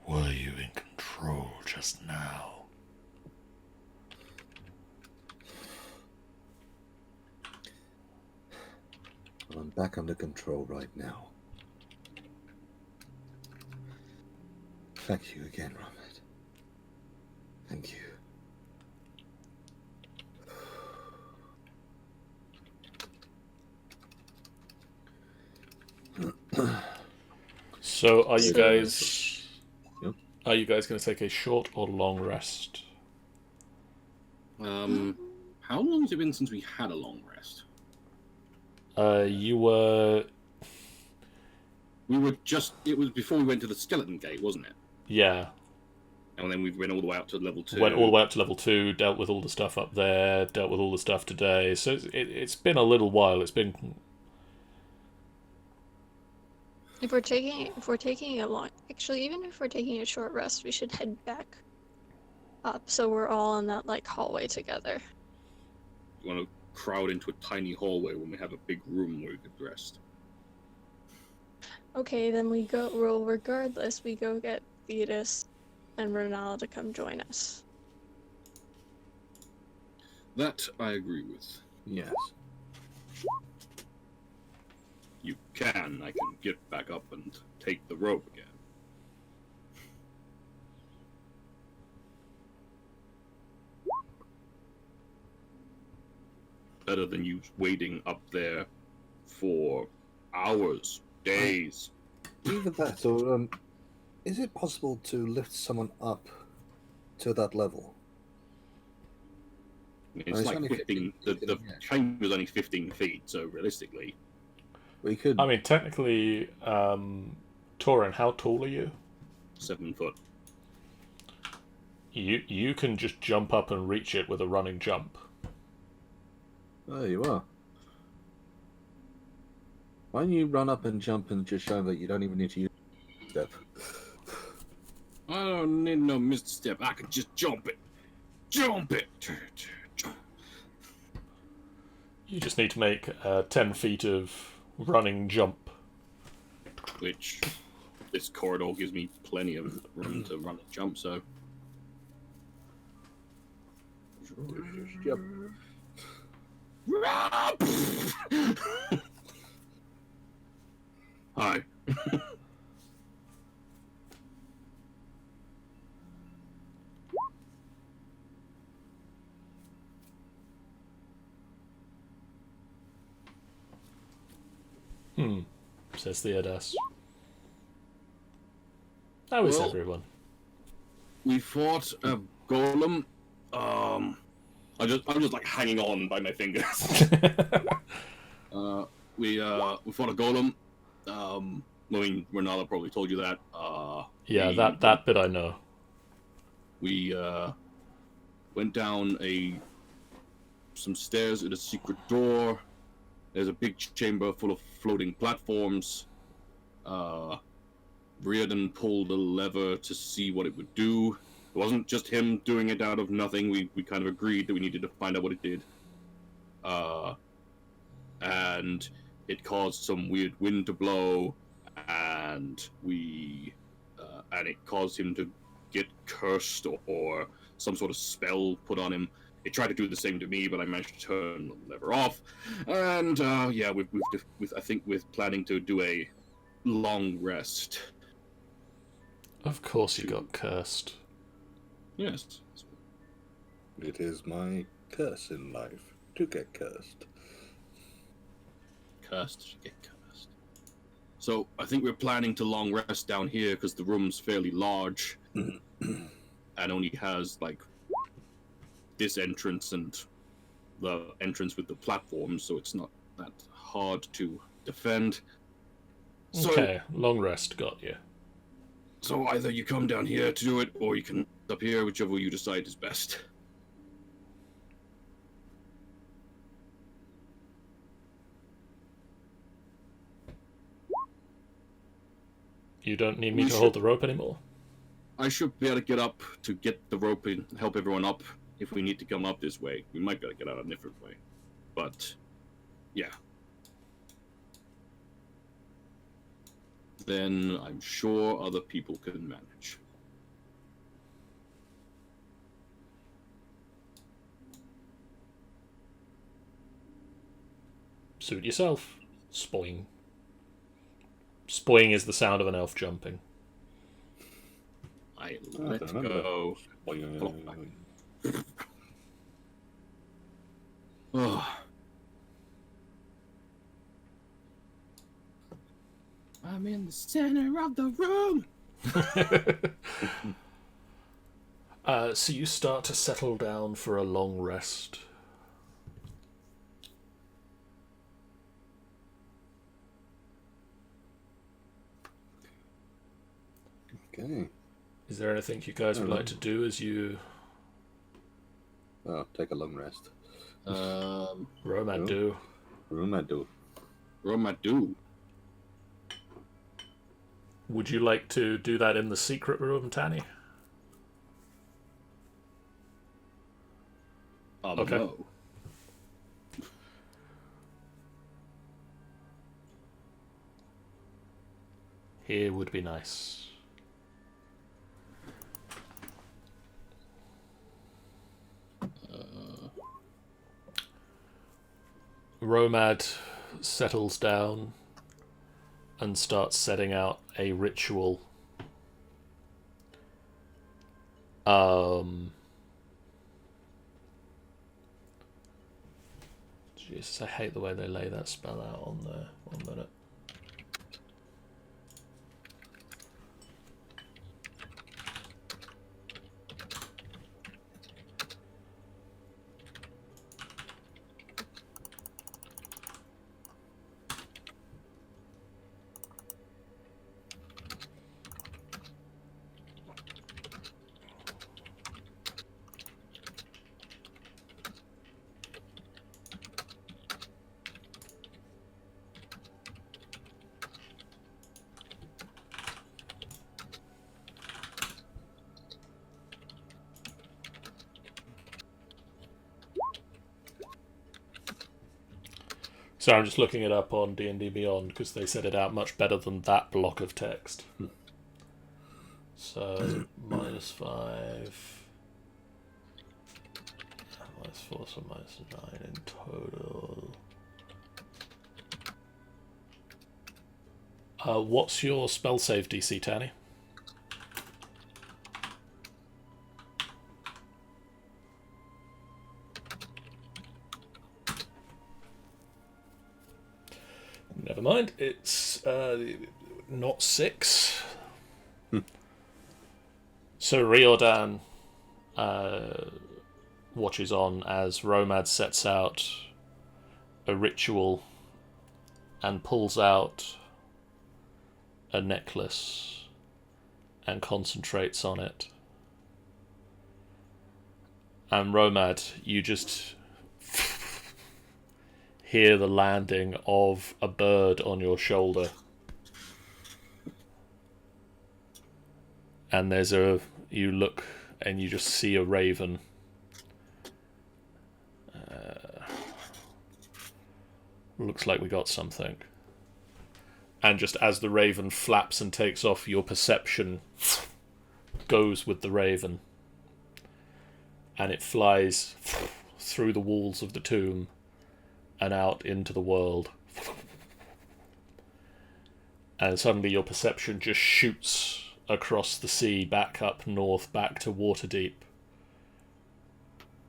Were you in control just now? Well, I'm back under control right now. Thank you again, Robert. Thank you. So, are you So- guys? Yep. Are you guys going to take a short or long rest? How long has it been since we had a long rest? You were. We were just... It was before we went to the skeleton gate, wasn't it? Yeah. And then we went all the way up to level 2. Went all the way up to level 2, dealt with all the stuff up there, dealt with all the stuff today. So it's been a little while. It's been. If we're taking a long, actually, even if we're taking a short rest, we should head back up so we're all in that like hallway together. We want to crowd into a tiny hallway when we have a big room where we could rest. Okay, then we go. Well, regardless, we go get Thetis and Ronaldo to come join us. That I agree with. Yes. You can. I can get back up and take the rope again. Better than you waiting up there for hours, days. Either that, or is it possible to lift someone up to that level? I mean, it's it's like only 15. 15 The feet, yeah. chamber was only 15 feet, so realistically, We could. I mean, technically, Torin, how tall are you? 7 foot. You can just jump up and reach it with a running jump. There you are. Why don't you run up and jump and just show that you don't even need to use step? I don't need no misstep. I could just jump it. Jump it. Jump. You just need to make 10 feet of running jump. Which this corridor gives me plenty of room to run and jump, so. Yep. Hi. Says Theodas. How is Well- everyone? We fought a golem. I'm just like hanging on by my fingers. We fought a golem. I mean, Renala probably told you that. Yeah, we- that bit I know. We went down some stairs at a secret door. There's a big chamber full of floating platforms. Riordan pulled a lever to see what it would do. It wasn't just him doing it out of nothing. We kind of agreed that we needed to find out what it did. And it caused some weird wind to blow, and it caused him to get cursed or some sort of spell put on him. It tried to do the same to me, but I managed to turn the lever off. And yeah, I think we're planning to do a long rest. Of course you got cursed. Yes. It is my curse in life to get cursed. Cursed should get cursed. So I think we're planning to long rest down here because the room's fairly large and only has like this entrance and the entrance with the platform, so it's not that hard to defend. Okay, long rest got you. So either you come down here to do it, or you can up here, whichever you decide is best. You don't need me to hold the rope anymore? I should be able to get up to get the rope and help everyone up if we need to come up this way. We might be able to get out a different way. But, yeah. Then I'm sure other people can manage. Suit yourself. Spoing. Spoing is the sound of an elf jumping. I let go. Oh. I'm in the center of the room. So you start to settle down for a long rest. Okay. Is there anything you guys would like to do as you... Oh, take a long rest. Romad do. Romad do. Would you like to do that in the secret room, Tanny? Okay. No. Here would be nice. Romad settles down and starts setting out a ritual. Jesus, I hate the way they lay that spell out on there. 1 minute. So I'm just looking it up on D&D Beyond because they set it out much better than that block of text. So -5, -4, so -9 in total. What's your spell save DC, Tanny? Never mind, it's not 6. So Riordan watches on as Romad sets out a ritual and pulls out a necklace and concentrates on it. And Romad, you just hear the landing of a bird on your shoulder. And you look and you just see a raven. Looks like we got something. And just as the raven flaps and takes off, your perception goes with the raven. And it flies through the walls of the tomb and out into the world. And suddenly your perception just shoots across the sea, back up north, back to Waterdeep.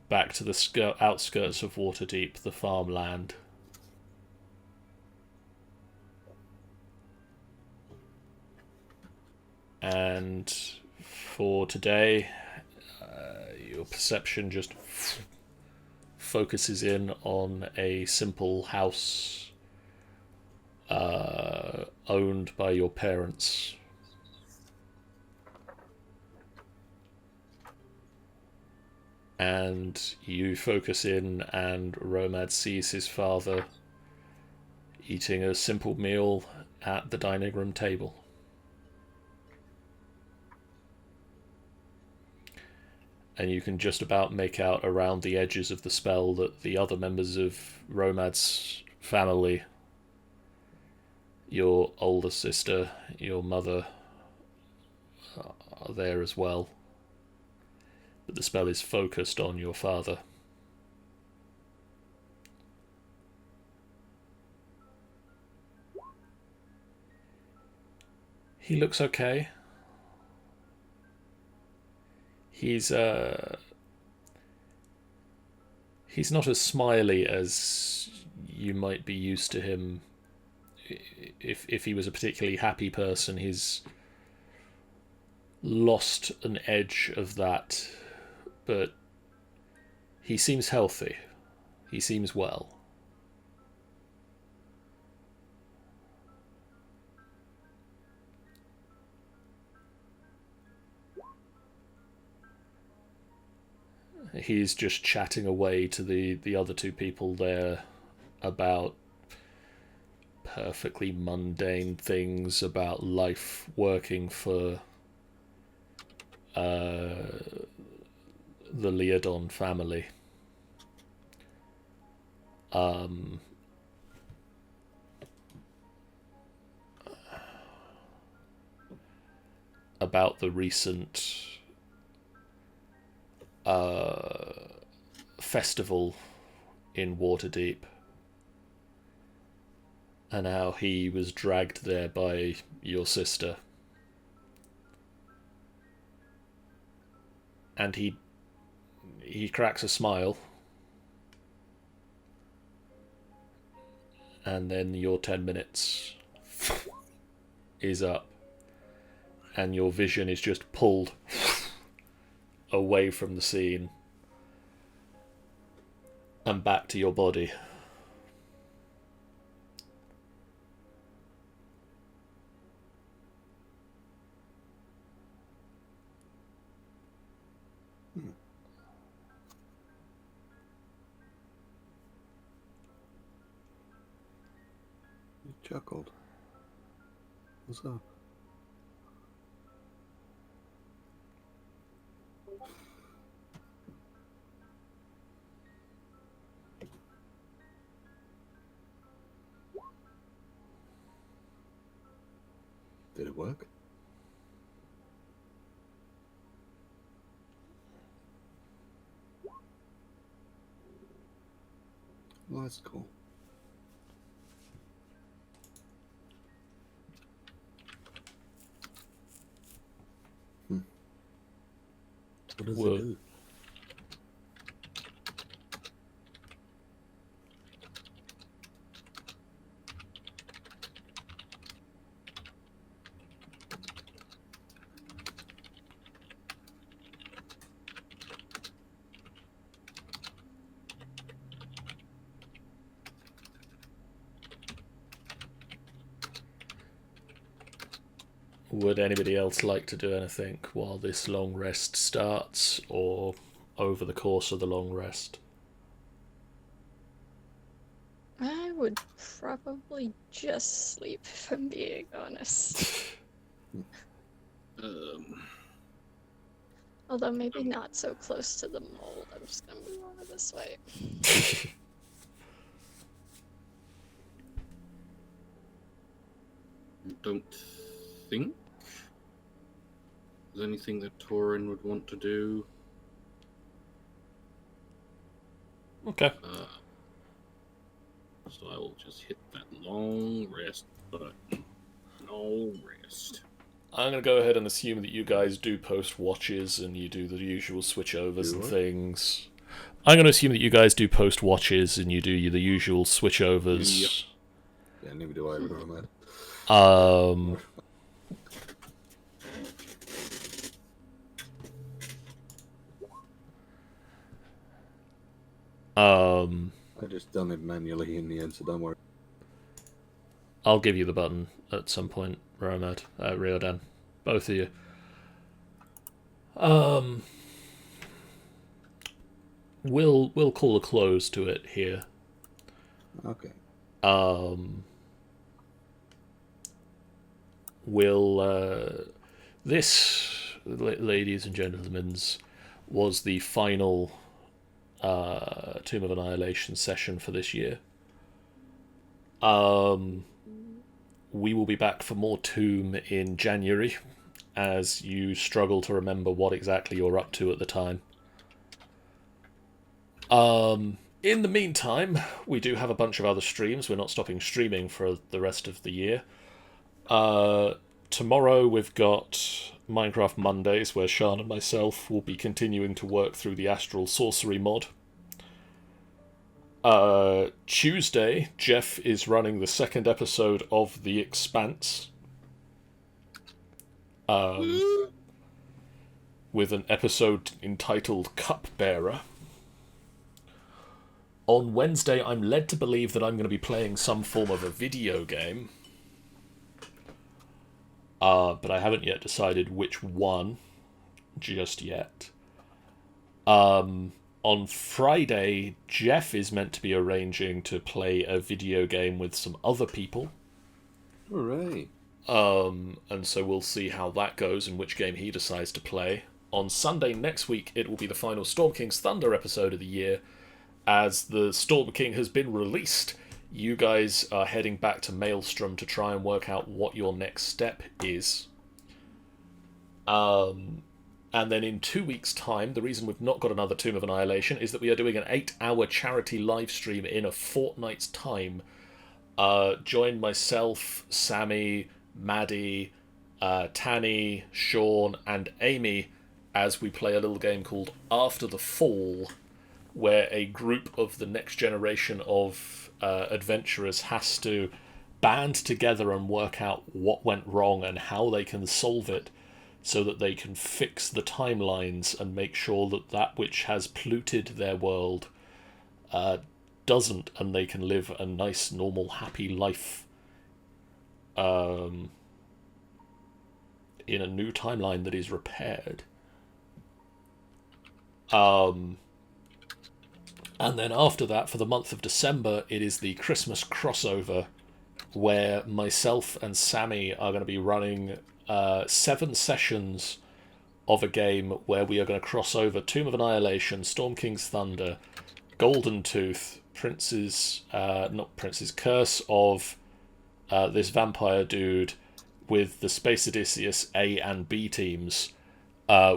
Back to the outskirts of Waterdeep, the farmland. And for today, your perception just focuses in on a simple house owned by your parents. And you focus in, and Romad sees his father eating a simple meal at the dining room table. And you can just about make out around the edges of the spell that the other members of Romad's family, your older sister, your mother, are there as well. But the spell is focused on your father. He looks okay. He's not as smiley as you might be used to him. If he was a particularly happy person, he's lost an edge of that. But he seems healthy. He seems well. He's just chatting away to the other two people there about perfectly mundane things, about life working for the Leodon family. About the recent festival in Waterdeep, and how he was dragged there by your sister. And he cracks a smile, and then your 10 minutes is up, and your vision is just pulled away from the scene and back to your body. You chuckled. What's up? Did it work? Well, that's cool. What does it do? Would anybody else like to do anything while this long rest starts, or over the course of the long rest? I would probably just sleep, if I'm being honest. Although maybe not so close to the mold. I'm just gonna move over this way. don't think there's anything that Torin would want to do. Okay. So I will just hit that long rest button. Long rest. I'm going to go ahead and assume that you guys do post watches and you do the usual switchovers and things. I'm going to assume that you guys do post watches and you do the usual switchovers. Yep. Yeah, neither do I, man. I just done it manually in the end, so don't worry. I'll give you the button at some point, Riodan. Both of you. We'll call a close to it here. Okay. This, ladies and gentlemen, was the final Tomb of Annihilation session for this year. We will be back for more Tomb in January, as you struggle to remember what exactly you're up to at the time. In the meantime, we do have a bunch of other streams. We're not stopping streaming for the rest of the year. Tomorrow we've got Minecraft Mondays, where Sean and myself will be continuing to work through the Astral Sorcery mod. Tuesday, Jeff is running the second episode of The Expanse. With an episode entitled Cupbearer. On Wednesday, I'm led to believe that I'm going to be playing some form of a video game. But I haven't yet decided which one just yet. On Friday, Jeff is meant to be arranging to play a video game with some other people. Hooray. And so we'll see how that goes and which game he decides to play. On Sunday next week, it will be the final Storm King's Thunder episode of the year. As the Storm King has been released, you guys are heading back to Maelstrom to try and work out what your next step is. And then in 2 weeks' time, the reason we've not got another Tomb of Annihilation is that we are doing an 8-hour charity live stream in a fortnight's time. Join myself, Sammy, Maddie, Tanny, Sean, and Amy as we play a little game called After the Fall, where a group of the next generation of adventurers has to band together and work out what went wrong and how they can solve it, so that they can fix the timelines and make sure that that which has polluted their world doesn't, and they can live a nice, normal, happy life in a new timeline that is repaired. And then after that, for the month of December, it is the Christmas crossover, where myself and Sammy are going to be running 7 sessions of a game where we are going to cross over Tomb of Annihilation, Storm King's Thunder, Golden Tooth, not Prince's Curse of this vampire dude, with the Space Odysseus A and B teams,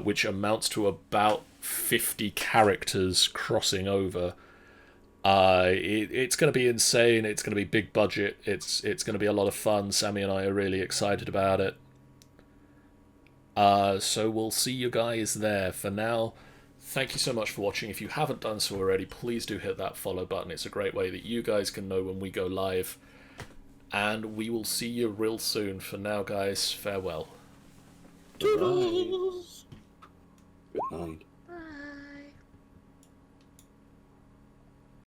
which amounts to about 50 characters crossing over. It's going to be insane. It's going to be big budget. It's going to be a lot of fun. Sammy and I are really excited about it. So we'll see you guys there. For now, thank you so much for watching. If you haven't done so already, please do hit that follow button. It's a great way that you guys can know when we go live. And we will see you real soon. For now, guys, farewell. Good night.